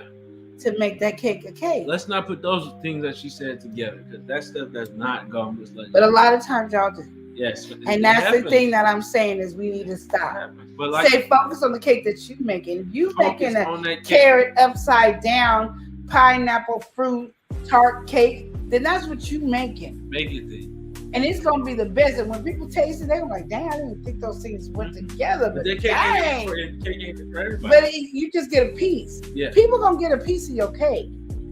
To make that cake a cake. Let's not put those things that she said together because that stuff does not go just like. But a lot of times y'all do. Yes. but And it that's the happens. thing that I'm saying is we need to It stop. happens. But like, Say focus on the cake that you making. If you focus making a on that cake. carrot upside down pineapple fruit tart cake, then that's what you making. Make it then. And it's gonna be the best. And when people taste it, they're like, "Damn, I didn't think those things went together." But But they dang, can't get it for everybody. but you just get a piece. Yeah. People gonna get a piece of your cake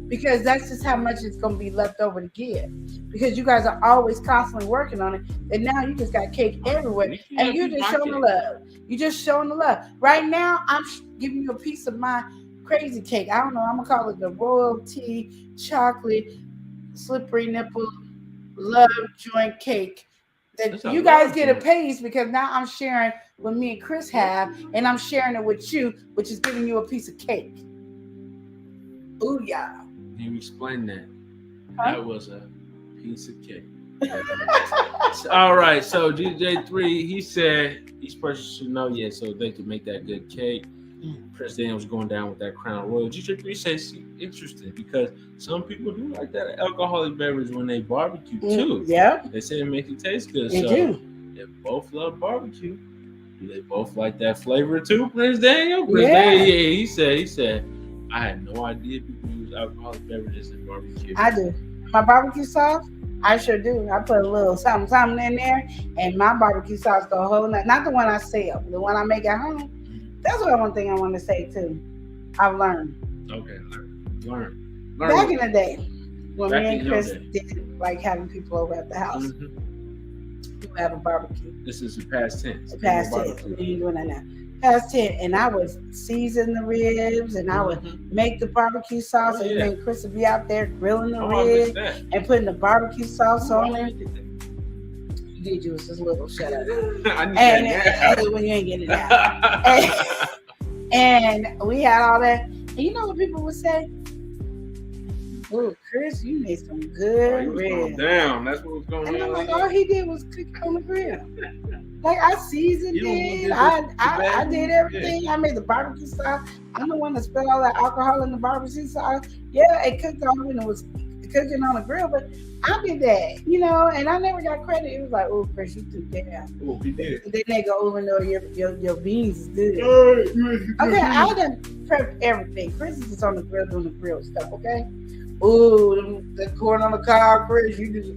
because that's just how much it's gonna be left over to give. Because you guys are always constantly working on it, and now you just got cake everywhere, and you're just showing the love. You just showing the love. Right now, I'm giving you a piece of my crazy cake. I don't know. I'm gonna call it the royalty chocolate slippery nipple love joint cake. That you guys get a piece because now I'm sharing what me and Chris have, and I'm sharing it with you, which is giving you a piece of cake. Ooh yeah. Can you explain that? Huh? That was a piece of cake. All right, so DJ3, he said each person should know, so they can make that good cake. Prince Daniel's going down with that Crown Royal. DJ3 says he's interested because some people do like that alcoholic beverage when they barbecue too. Yeah. They say it makes it taste good. They so do. they both love barbecue. Do they both like that flavor too, Prince Daniel? Yeah. He said, I had no idea people use alcoholic beverages in barbecue. I do. My barbecue sauce, I sure do. I put a little something in there, and my barbecue sauce go a whole lot. Not the one I sell, the one I make at home. That's one thing I want to say too. I've learned. Okay, learn. Back in the day, when Back me in and your Chris day. did like having people over at the house, we would have a barbecue. This is the past tense. Past 10. We ain't doing that now. Past 10. And I would season the ribs, and I would make the barbecue sauce, Oh, and yeah. then Chris would be out there grilling the Oh, I missed ribs that. and putting the barbecue sauce on I it. need You did use this little shut up. that And when you ain't getting it out. And we had all that. And you know what people would say? Oh, Chris, you made some Oh, he good was going ribs. down. That's what was going And I'm on. like, all he did was cook on the grill. Like I seasoned You don't it. want I this did bad? everything. I made the barbecue sauce. I'm the one that spilled all that alcohol in the barbecue sauce. Yeah, it cooked off and it was cooking on the grill, but I did that, and I never got credit. It was like, oh, Chris, you too damn. Oh, he did. And then they go over and know your beans is good. Hey, Okay, I done prep everything. Chris is just on the grill doing the grill stuff, okay? Ooh, the corn on the cob, Chris, you just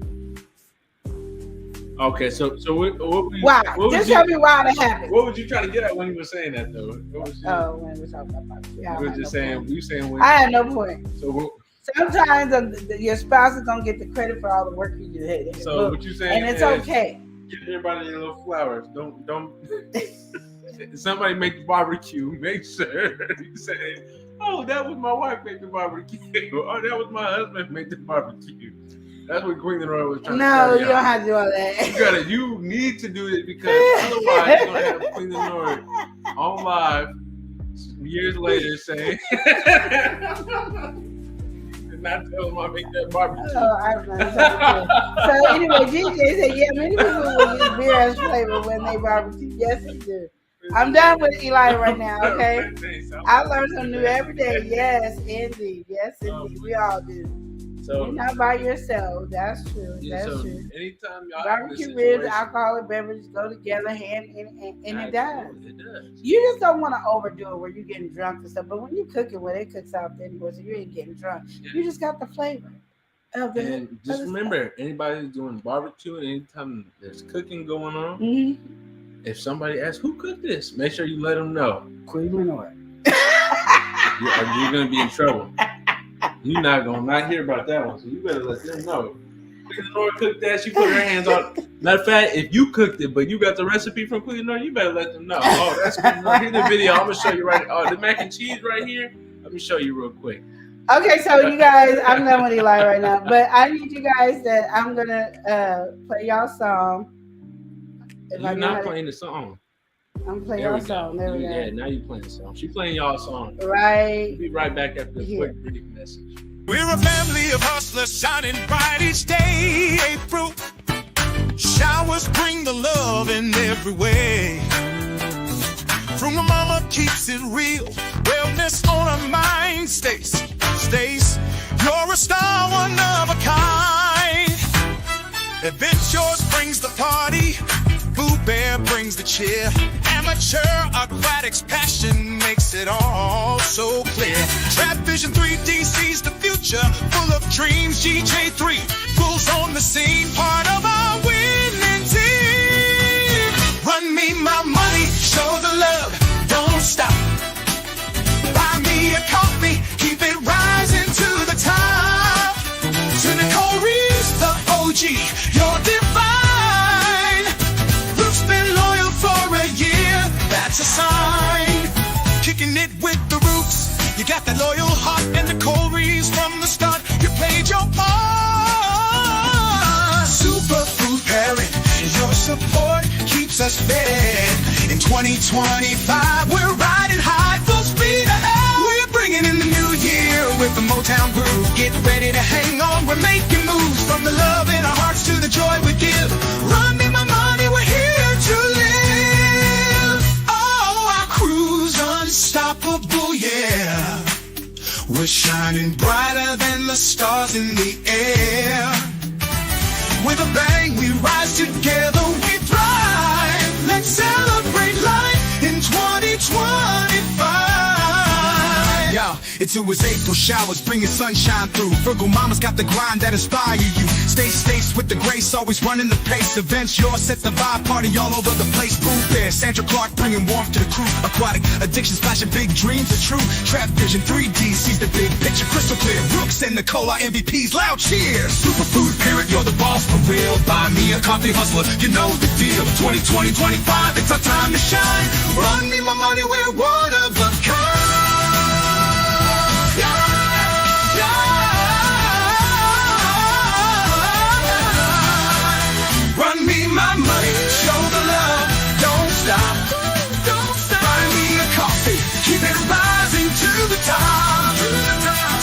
Okay, so what why? what Just you- tell me why that happened. What was you trying to get at when you were saying that though? What was you, Oh, when we're talking about barbecue. you were just saying? You saying when? I had no point. So what? Sometimes your spouse is gonna get the credit for all the work you did. So what you saying? And it's is okay. Give everybody their little flowers. Don't. Somebody make the barbecue. Make sure you say, "Oh, that was my wife make the barbecue." Oh, that was my husband make the barbecue. That's what Queen and Roy was trying to No, tell you y'all. don't have to do all that. You need to do it because otherwise you're gonna have Queen and Roy on live years later saying, "Did not tell him I make that barbecue." Oh, I don't know. So anyway, DJ said, yeah, many people will use beer as flavor when they barbecue. Yes, they do. I'm done with Eli right now, okay? I learn something new every day. Yes, indeed. Yes, indeed. We all do. So, You're not by yourself. That's true. yeah, That's so true. anytime y'all have Barbecue this ribs, situation- alcoholic beverages go together hand and it does. Absolutely, it does. You just don't want to overdo it where you're getting drunk and stuff. But when you cook it, well, it cooks out anyway, so you ain't getting drunk. Yeah. You just got the flavor of it. And just remember, anybody who's doing barbecue, anytime there's cooking going on, Mm-hmm. if somebody asks who cooked this, make sure you let them know. Queen Renor. You're gonna be in trouble. You're not gonna not hear about that one, so you better let them know. Queen Lenore cooked that. She put her hands on. Matter of fact, if you cooked it, but you got the recipe from Queen Lenore, you better let them know. Oh, that's Queen Lenore. Here's the video. I'm gonna show you right. Oh, the mac and cheese right here. Let me show you real quick. Okay, so you guys, I'm done with Eli right now, but I need you guys that I'm gonna play y'all song. If I You're know how not to- playing the song. I'm playing There y'all we song. go. There we Yeah, go. now you playing the song. She playing y'all song. We'll Right. be right back after this Yeah. quick brief message. We're a family of hustlers shining bright each day. April showers bring the love in every way. From the mama keeps it real. Wellness on her mind stays. You're a star, one of a kind. Adventures brings the party. Boo Bear brings the cheer. Amateur aquatics passion makes it all so clear. Trap Vision 3D sees the future, full of dreams. GJ3 pulls on the scene, part of our winning team. Run me my money, show the love, don't stop. Buy me a coffee, keep it rising to the top. To Nicole Reeves, the OG, you're divine. Luke's been loyal for a year, that's a sign. Kicking it with the Roots, you got that loyal heart. And Nicole Reeves from the start, you played your part. Superfood pairing, your support keeps us fed. In 2025, we're riding high, full speed ahead. We're bringing in the new year with the Motown groove. Get ready to hang on, we're making moves. From the love in our hearts to the joy we give. Run me my money, we're here to live. Oh, our crew's unstoppable, yeah. We're shining brighter than the stars in the air. With a bang, we rise together, we thrive. Let's celebrate life in 2025. Yo, it's always April showers, bringing sunshine through. Virgo mama's got the grind that inspire you. Stay staced with the grace, always running the pace. Events yours, set the vibe, party all over the place. Boo Bear, Sandra Clark bringing warmth to the crew. Aquatic addiction, splashing big dreams are true. Trap Vision 3D sees the big picture crystal clear. Brooks and Nicole are MVPs, loud cheers. Superfood parent, you're the boss for real. Buy me a coffee, hustler, you know the deal. 2020, 25, it's our time to shine. Run me my money, we're one of a kind. Run me my money, show the love, don't stop. Buy me a coffee, keep it rising to the top.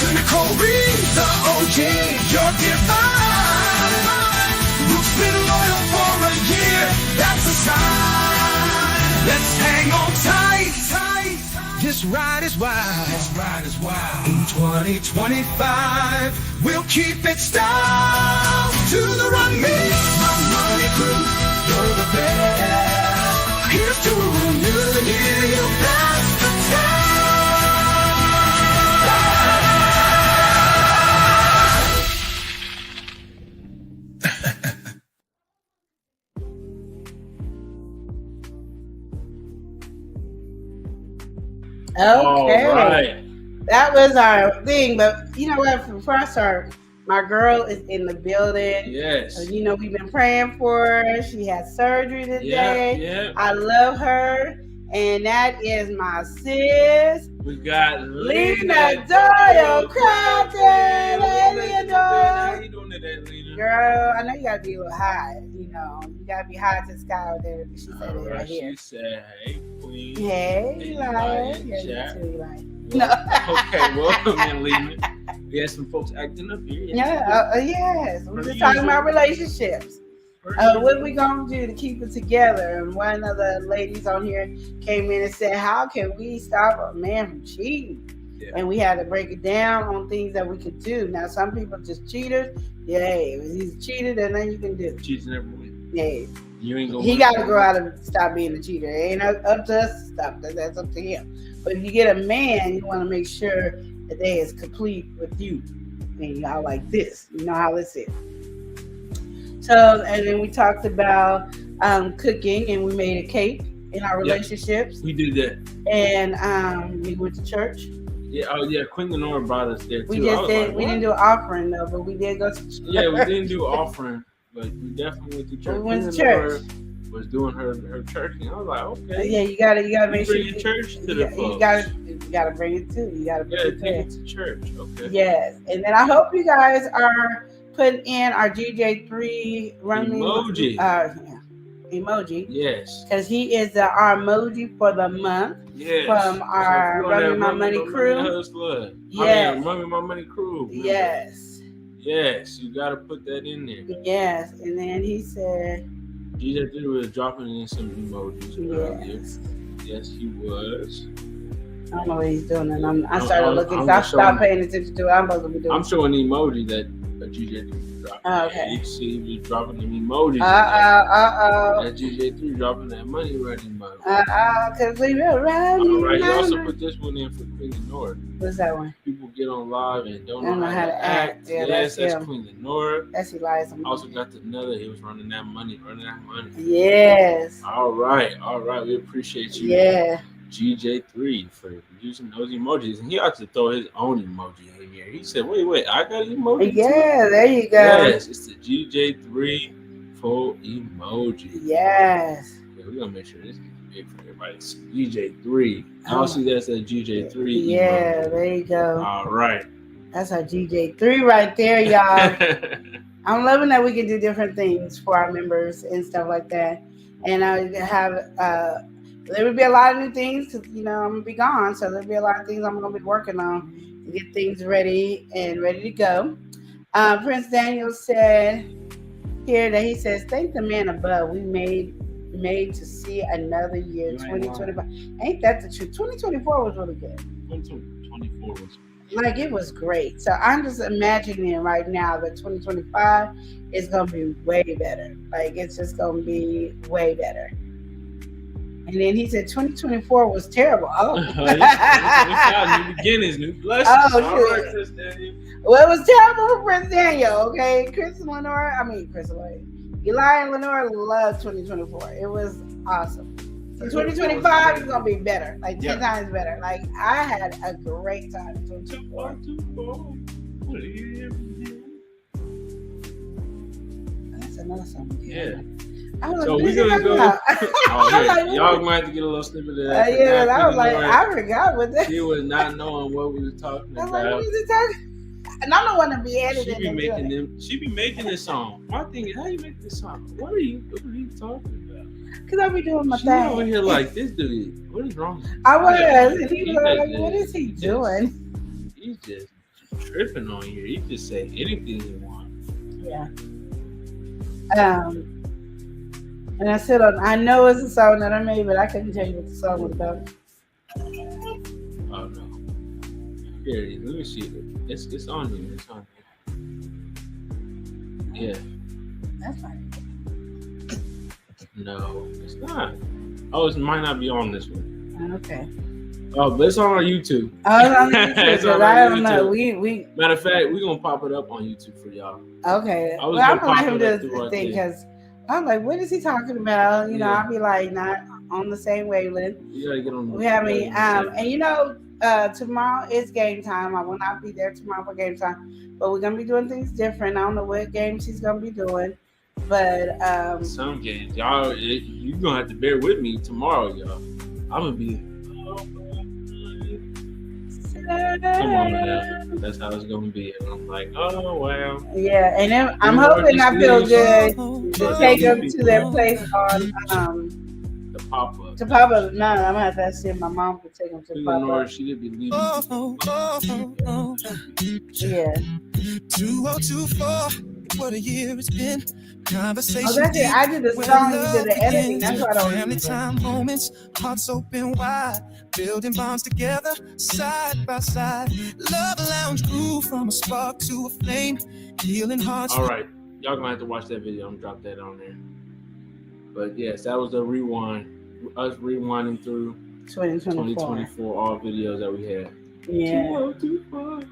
To Nicole Reeves, the OG, you're divine. Luke's been loyal for a year, that's a sign. Let's hang on tight. This ride is wild. In 2025, we'll keep it styled. To the Run Me My Money crew, you're the best. Here's to a new year, you pass the Okay. All right. That was our thing, but you know what? Before I start, my girl is in the building. Yes. So, you know, we've been praying for her. She had surgery today. Yeah. I love her. And that is my sis, We got Lena Doyle Crafton. Hey, Lena How Doyle. you doing today, Lena? Girl, I know you gotta be a little high. You know, you gotta be high to the sky out there. She said it All right right, here. she said, "Hey, queen." Hey, Eli. Hey, Yeah, chat. you too, Eli. Okay, welcome in, Lena. We had some folks acting up here. Yeah, yes. We're just talking about relationships. What are we gonna do to keep it together? And one of the ladies on here came in and said, "How can we stop a man from cheating?" Yeah. And we had to break it down on things that we could do. Now, some people just cheaters. Yeah, hey, he's cheated, and then you can do. Cheats never win. Yeah, You ain't gonna. he win. got to go out and stop being a cheater. It ain't up to us to stop that. That's up to him. But if you get a man, you want to make sure that they is complete with you. And y'all like this. You know how this is. So, and then we talked about cooking, and we made a cake in our relationships. We did that. And we went to church. Yeah. Oh, yeah. Queen Lenora brought us there too. We I just was did. like, We what? didn't do an offering though, but we did go to church. Yeah, we didn't do offering, but we definitely went to church. We went to Queen Lenora church. Was doing her church, and I was like, okay. Yeah, you gotta make sure bring your church to the you folks. gotta bring it too. You gotta bring Yeah, it take there. it to church. Okay. Yes, and then I hope you guys are putting in our GJ3 running Emoji. emoji, Yes. because he is our emoji for the month. Yes. From our if you Run Me want My that Money crew. Hustler. Yes. Run Me My Money crew. remember? Yes, Yes, you gotta put that in there. yes, and then he said, DJ Diddy was dropping in some emojis earlier. yes. Yes, he was. I don't know what he's doing, and I I'm- started I'm- looking. I'm So I just showing- stopped paying attention to what I'm supposed to be doing. I'm showing the emoji that DJ Okay. You see, he was dropping them emojis. That GJ3 dropping that money running money. Cause we will run. All right, he also put this one in for Queen Lenora. What's that one? People get on live and don't know how to act. Yeah, Yes, that's him. Queen Lenora. That's Eliza. Also got another. He was running that money. Yes. All right. We appreciate you, Yeah. GJ3, for using those emojis. And he ought to throw his own emoji in here. He said, "Wait, I got an emoji." Yeah, there you go. Yes, it's the GJ3 full emoji. Yes. Yeah, we're gonna make sure this is big for everybody. It's GJ3. I'll see that's a GJ3. Yeah, emoji. there you go. All right. That's our GJ3 right there, y'all. I'm loving that we can do different things for our members and stuff like that. And I have there will be a lot of new things because I'm gonna be gone, so there'll be a lot of things I'm gonna be working on to get things ready to go. Prince Daniel said here that he says, "Thank the man above. We made to see another year, 2025." Ain't that the truth? 2024 was really good. 2024 was. Like, it was great. So I'm just imagining right now that 2025 is going to be way better. Like, it's just going to be way better. And then he said 2024 was terrible. Oh. New beginnings, new blessings. Oh, all right, shit. Chris Daniel. Well, it was terrible for Prince Daniel, okay? Eli and Lenora loved 2024. It was awesome. So 2025 is going to be better, like 10 times better. Like, I had a great time in 2024. That's another song. Yeah. I was So like, we're gonna go. about? Y'all might have to get a little snippet of that. Yeah, I was like, I forgot what that. She was not knowing what we were talking I was like, about. what is it talking? And I'm the one to be She editing. be and making doing it. them. She be making this song. My thing is, how you make this song? What are you talking about? Cause I be doing my She thing. over here like this dude. What is wrong? I was, and he He was like, just- "What is he doing?" He's just tripping on here. He just say anything he wants. Yeah. And I said, I know it's a song that I made, but I couldn't tell you what the song was about. Oh no. Here it is. Let me see it. It's on here. It's on here. Yeah. That's fine. No, it's not. Oh, it might not be on this one. Okay. Oh, but it's on our YouTube. Oh, it's on YouTube, It's on 'cause our I don't know. YouTube. We Matter of fact, we're gonna pop it up on YouTube for y'all. okay. I was Well, I'm gonna gonna let him pop do it up his through our thing thing. because I'm like, what is he talking about? You know, Yeah. I'll be like, not on the same wavelength. You gotta get on. We have me, and tomorrow is game time. I will not be there tomorrow for game time, but we're gonna be doing things different. I don't know what games he's gonna be doing, but Some games, y'all, you gonna have to bear with me tomorrow, y'all. I'm gonna be. Come on, now. That's how it's gonna be. And I'm like, oh wow. yeah, and then I'm You know, hoping I feel good to But take these them to people- their place on The pop up. to pop up. No, I'm gonna have to ask my mom to take them to Queen pop Lenore, up. she did be leaving. Yeah. 2024, what a year it's been. Conversation. Oh, that's it. I did the song, you did the editing. That's why I don't Family remember. time moments, hearts open wide, building bonds together, side by side. Love Lounge grew from a spark to a flame, healing hearts. All right, y'all gonna have to watch that video. I'm gonna drop that on there. But yes, that was the rewind. Us rewinding through 2024. 2024 all videos that we had. Yeah. 2024.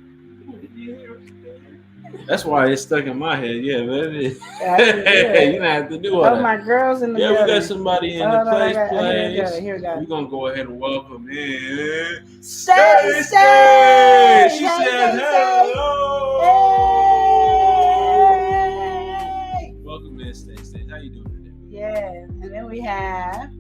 That's why it's stuck in my head. Yeah, man. Yeah, You don't have to do all Oh, that. my girls in the Yeah, we building. got somebody in Oh, the no, place. here we go. Here we go. We're gonna go ahead and welcome in. Stay. She said hello. Hey. Welcome in, Stay. How you doing today? Yeah, and then we have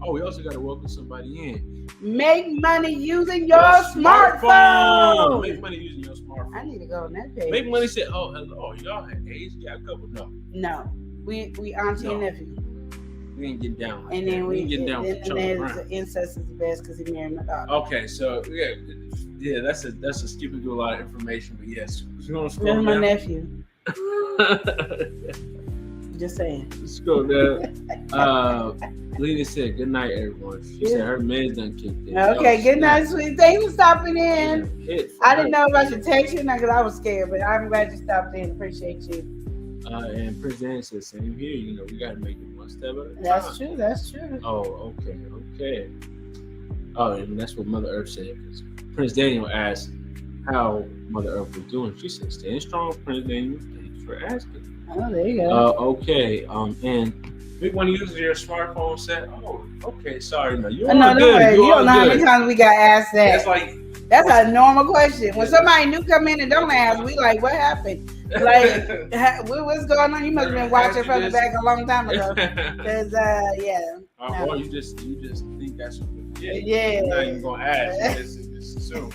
Oh, we also got to welcome somebody in. make money using your smartphone. Make money using your I smartphone. need to go on that page. Make money said, oh, hello. Y'all had age gap couple? No, No, we auntie and No. nephew, we ain't getting down like and that. then we ain't getting down with and Charlie then Brown. the incest is the best because he married my daughter. Okay, so yeah, that's a skipping through a lot of information, but yes, we're gonna That's scroll my down. nephew. Just saying. Scroll down. Lena said, "Good night, everyone." She said her man's done kicked in. Okay, good night, sweet. Thanks for stopping in. Hit for I didn't her. know if I should text you because I was scared, but I'm glad you stopped in. Appreciate you. And Prince Daniel said, same here. You know, we got to make it one step at a time. That's true. That's true. Oh, okay. Oh, and that's what Mother Earth said. Because Prince Daniel asked how Mother Earth was doing. She said, staying strong, Prince Daniel. Thanks for asking. Oh, there you go. Okay. And big one uses your smartphone set. Oh, okay. Sorry, no. You're No, all good. you don't know how many times we got asked that. It's like That's a normal question. When somebody new come in and don't ask, we like, what happened? Like, what's going on? You must have been watching from the back a long time ago. Cause yeah. Or you just think that's what it is. Yeah. You're not even gonna ask. You just assume.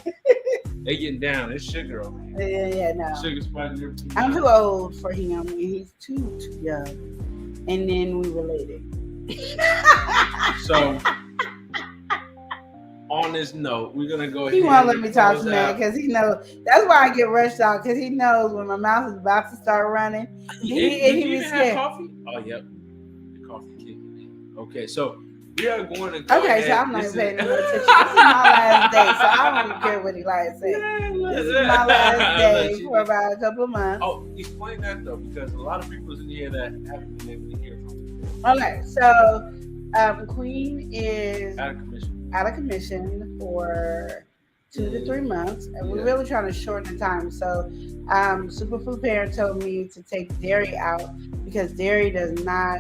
They getting down. It's sugar on me. Yeah, no. Sugar spice. I'm too old for him, and he's too young. And then we related. So, on this note, we're gonna go ahead. He won't let me talk close to man out. because he knows. That's why I get rushed out because he knows when my mouth is about to start running. Did He you be even have scared. coffee? Oh, yep. The coffee kicking in. Okay, so we are going to go Okay, ahead. so I'm not This paying is- no attention. This is my last day, so I don't even care what he likes to say. This is my last day for about a couple of months. Oh, explain that though, because a lot of people's in here that haven't been able to hear from you. Okay, so Queen is Out of commission. out of commission for 2 to 3 months, and we're really trying to shorten the time. So, Superfood Parent told me to take dairy out because dairy does not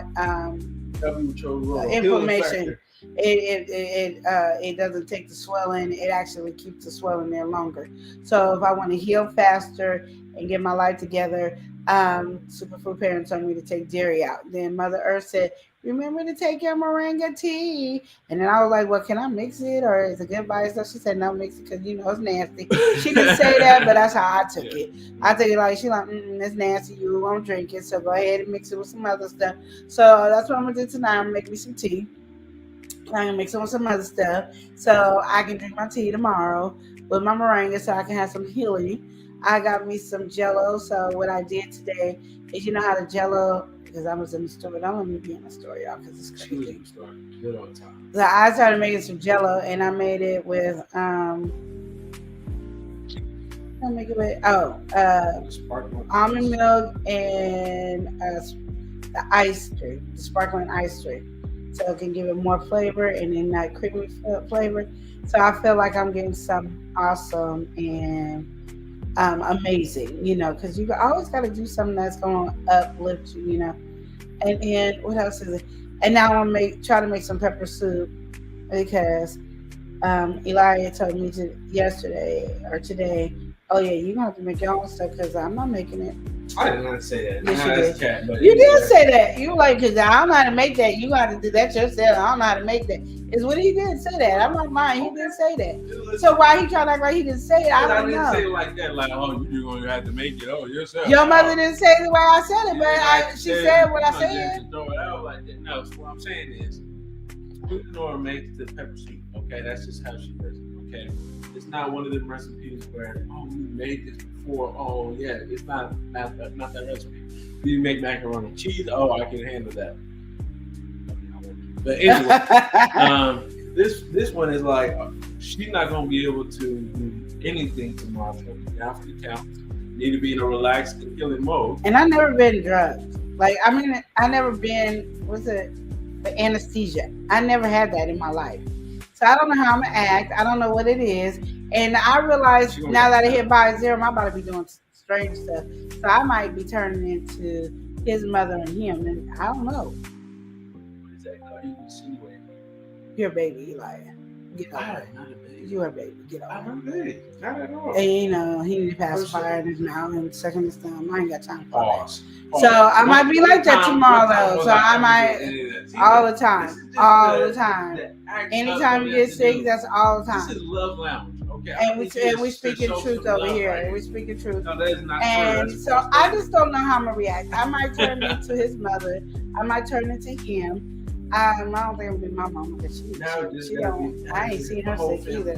Help you with your role. inflammation. It doesn't take the swelling. It actually keeps the swelling there longer. So if I want to heal faster and get my life together, Superfood Parent told me to take dairy out. Then Mother Earth said, remember to take your moringa tea. And then I was like, well, can I mix it or is it good by itself? She said, no, mix it because, you know, it's nasty. She didn't say that, but that's how I took it. I took it like, she like, it's nasty. You won't drink it. So go ahead and mix it with some other stuff. So that's what I'm going to do tonight. I'm going to make me some tea. I'm going to mix it with some other stuff so I can drink my tea tomorrow with my moringa so I can have some healing. I got me some Jello. So what I did today is, you know how the Jello, because I was in the store. Don't let me be in the store, y'all, because it's crazy. Good on time. So I started making some Jello, and I made it with I make it with almond milk and the ice cream, the sparkling ice cream, so it can give it more flavor and then that creamy flavor. So I feel like I'm getting something awesome and amazing, you know, because you always got to do something that's going to uplift you, you know. And then what else is it? And now I'm try to make some pepper soup because Elijah told me yesterday or today, oh yeah, you're gonna have to make your own stuff because I'm not making it. I did not say that. Yes, you That's did. cat, but You did say that. You like, because I don't know how to make that. You got to do that yourself. I don't know how to make that. Is what he did say that. I'm not lying. He did say that. So why he trying to act like he didn't say it? I don't didn't say it know. like that. Like, oh, you're going to have to make it. Oh, yourself. Your mother didn't say the way I said it, but she said what I You said. to throw it out like that. No, so what I'm saying is, Nora makes the pepper soup. Okay, that's just how she does it. Okay, it's not one of them recipes where, oh, we made this before. Oh yeah, it's not that recipe. You make macaroni and cheese. Oh, I can handle that. But anyway, this one is like she's not gonna be able to do anything tomorrow. After the count, need to be in a relaxed and healing mode. And I never been drugged. Like, I mean, I never been, the anesthesia. I never had that in my life. So I don't know how I'm gonna act. I don't know what it is. And I realize now that I hit by zero, I'm about to be doing strange stuff. So I might be turning into his mother and him. And I don't know. What is that? Are you insinuating? You're a baby, Eli. Get over I'm it. not a baby. You're a baby. Get over I'm it. a baby. Not at all. And you know, he need to pacifier in his mouth and sucking his thumb. I ain't got time for that. Pause. So I might be like that tomorrow, though. So I might all the time, all the time. Anytime you get sick, that's all the This is time. Love Lounge, okay? And we speaking truth over here. We speaking truth. No, that is not And true. so I just don't know how I'm gonna react. I might turn into his mother. I might turn into him. I don't think I'm gonna be my mama because she don't. I ain't seen her sick either.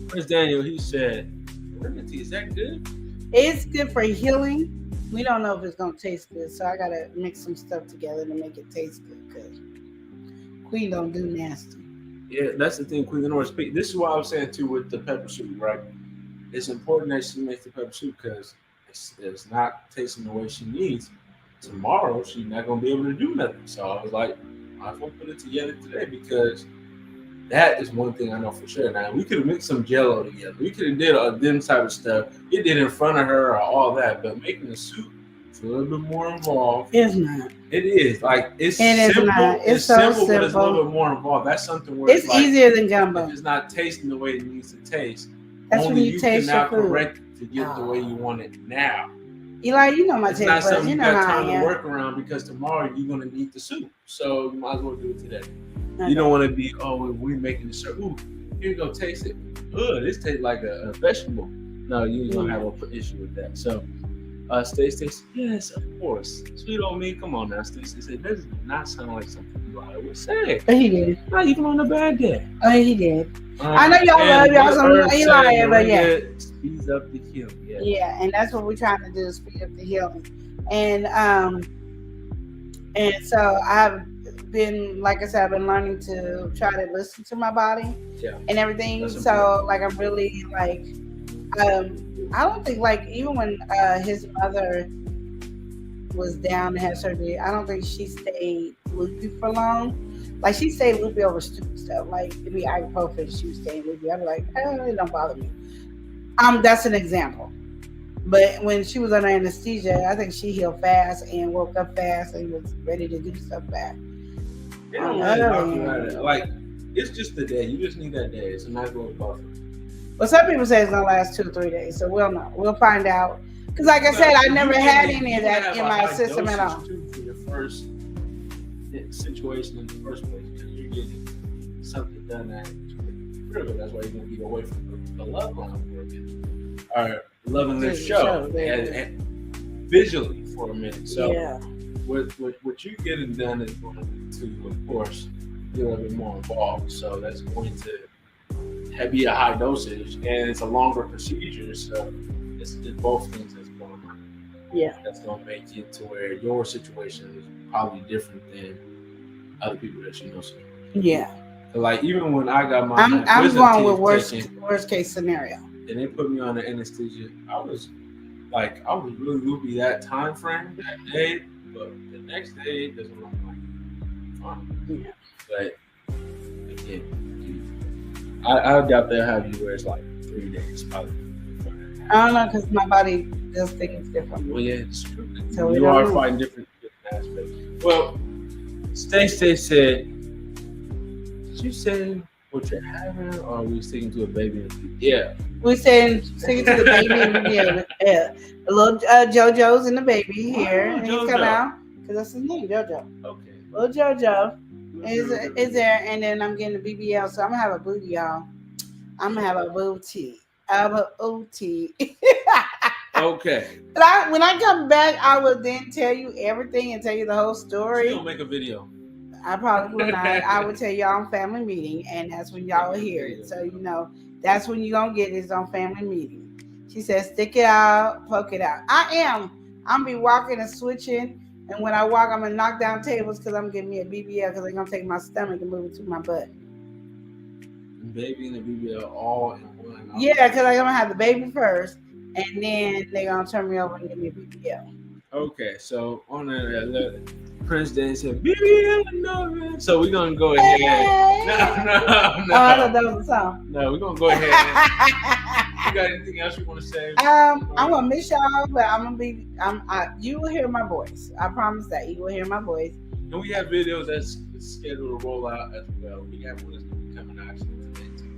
Prince Daniel, he said, "Liberty, is that good?" It's good for healing. We don't know if it's gonna taste good, so I gotta mix some stuff together to make it taste good. Cause Queen don't do nasty. Yeah, that's the thing, Queen Lenore. Speak. This is what I was saying too with the pepper soup, right? It's important that she makes the pepper soup because is not tasting the way she needs, tomorrow she's not gonna be able to do nothing. So I was like, I will put it together today because that is one thing I know for sure. Now we could have mixed some Jello together. We could have did them type of stuff. It did in front of her or all that, but making the soup is a little bit more involved. It's not. It is like it's It is simple. not. It's so but it's a simple. little bit more involved. That's something where It's like, easier than if gumbo. it's not tasting the way it needs to taste. That's when only you you taste can now your food. correct it to get the way you want it now. Eli, you know my It's taste not buds. something You you know got how I time to am. work around because tomorrow you're gonna need the soup. So you might as well do it today. Okay. You don't want to be, oh, we're making the soup. Ooh, here you go, taste it. Ugh, this tastes like a vegetable. No, you ain't gonna have an issue with that. So, Stacey, yes, of course. Sweet old me, come on now, Stacey. Said, that does not sound like something I would say. But he did. Not even on a bad day. Oh, he did. I know y'all love y'all some Eli, but yeah. Speeds up the healing. Yeah. Yeah, and that's what we're trying to do is speed up the healing. And so I've been, like I said, I've been learning to try to listen to my body and everything. That's So like I'm really like I don't think like even when his mother was down and had surgery, I don't think she stayed loopy for long. Like she stayed loopy over stupid stuff. Like it'd be ibuprofen, she was staying loopy. I'd be like, it don't bother me. That's an example. But when she was under anesthesia, I think she healed fast and woke up fast and was ready to do stuff back. They don't really talk about it. Like, it's just the day. You just need that day. It's a nice little buffer. Well, some people say it's gonna last 2 or 3 days, so we'll know. We'll find out. Because, like I said, I never had any of that in my system at all. For your first situation in the first place, because you're getting something done that critical. That's why you're gonna be away from the love line for a minute. All right, Love and Live show, and visually for a minute. So, what you're getting done is going to, of course, be a little bit more involved. So that's going to be a high dosage, and it's a longer procedure. So it's both things that's going on. Yeah, that's going to make it to where your situation is probably different than other people that you know. So, yeah. Like even when I got my, I'm going with worst case scenario. And they put me on the anesthesia. I was really loopy that time frame that day, but the next day it doesn't look like fun. Yeah. But again, I doubt they'll have you where it's like 3 days probably. I don't know because my body does things differently. Well, yeah, it's true. So you are fighting different aspects. Well, Stacey said, did you say what you're having, or are we sticking to a baby? Yeah. We're saying sticking to the baby. Yeah. The little JoJo's and the baby here. And he's come out because that's his name, JoJo. Okay. Little JoJo is there, and then I'm getting the BBL, so I'm gonna have a booty, y'all. I'm gonna have a booty. OT. Okay. But when I come back, I will then tell you everything and tell you the whole story. You'll make a video. I probably will not. I will tell y'all on family meeting, and that's when y'all will hear it. So you know, that's when you're gonna get it is on family meeting. She says, stick it out, poke it out. I'm be walking and switching, and when I walk, I'm gonna knock down tables because I'm getting me a BBL because they're gonna take my stomach and move it to my butt. Baby and the BBL all in one. Yeah, because I'm gonna have the baby first, and then they're gonna turn me over and give me a BBL. Okay, so on that, Prince Day said BBL, no. So we're gonna go ahead. Hey. No. Oh, I thought that was a song. No, we're gonna go ahead. You got anything else you want to say? I'm gonna miss y'all, but I'm gonna be. You will hear my voice. I promise that you will hear my voice. And we have videos that's scheduled to roll out as well. We have one that's gonna be coming out today too.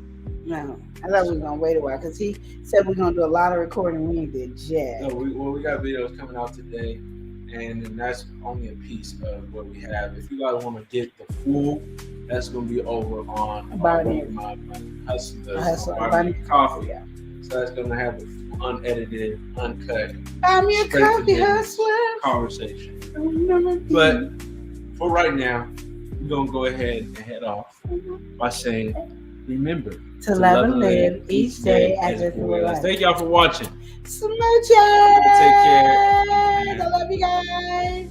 No, I thought we were gonna wait a while because he said we're gonna do a lot of recording. We ain't did jack. No, we got videos coming out today, and that's only a piece of what we have. If you guys want to get the full, that's gonna be over on my Hustle Coffee. Yeah. So that's gonna have the unedited, uncut, Buy me a coffee, hustler. Conversation. But for right now, we're gonna go ahead and head off by saying, remember to love and live each day as if it were life. Thank y'all for watching. Smooches. Take care. I love you guys.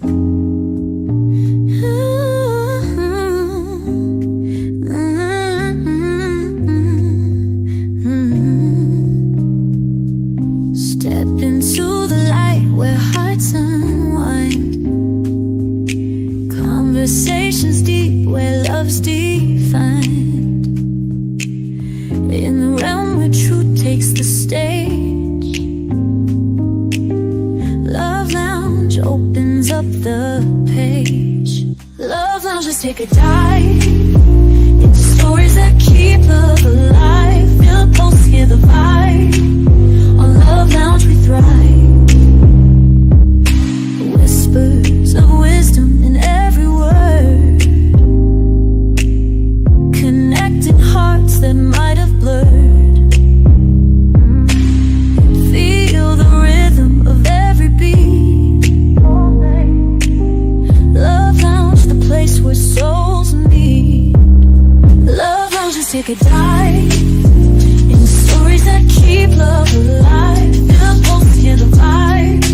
Step into the light. into stories that keep love alive. Feel the pulse, hear the vibe. On Love Lounge we thrive. Whispers of wisdom in every word, connecting hearts that might have blurred. Feel the rhythm of every beat. Love Lounge, the place where souls meet. Love Lounge, let's take a dive in stories that keep love alive. Feel the pulse, hear the vibe.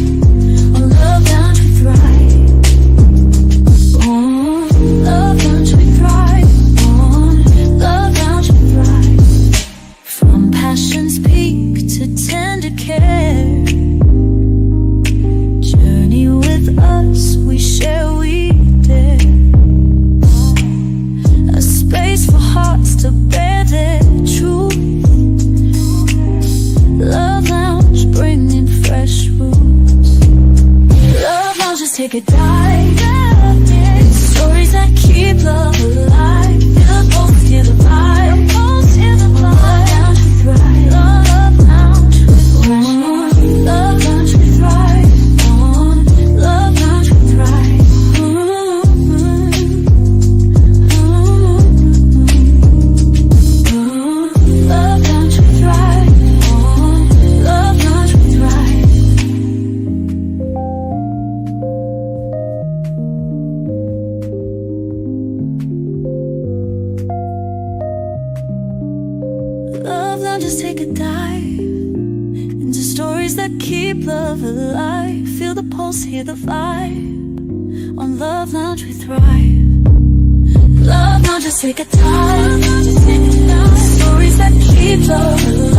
On Love Lounge we thrive. On Love Lounge we thrive. On Love Lounge we thrive. From passion's peak to tender care, journey with us, we share, we dare. A space for hearts to bear their truth. Love Lounge, bringing fresh roots. Love Lounge, just take a dive in stories that keep love alive. Feel the pulse, hear the vibe. Love Lounge, we thrive. Love Lounge, we thrive. Love Lounge, we thrive. On Love Lounge, we thrive. Love Lounge, we thrive. On Love Lounge, we thrive. Love Lounge, just take a dive into stories that keep love alive. Feel the pulse, hear the vibe. On Love Lounge we thrive. Love Lounge, just take a dive. Stories that keep love alive.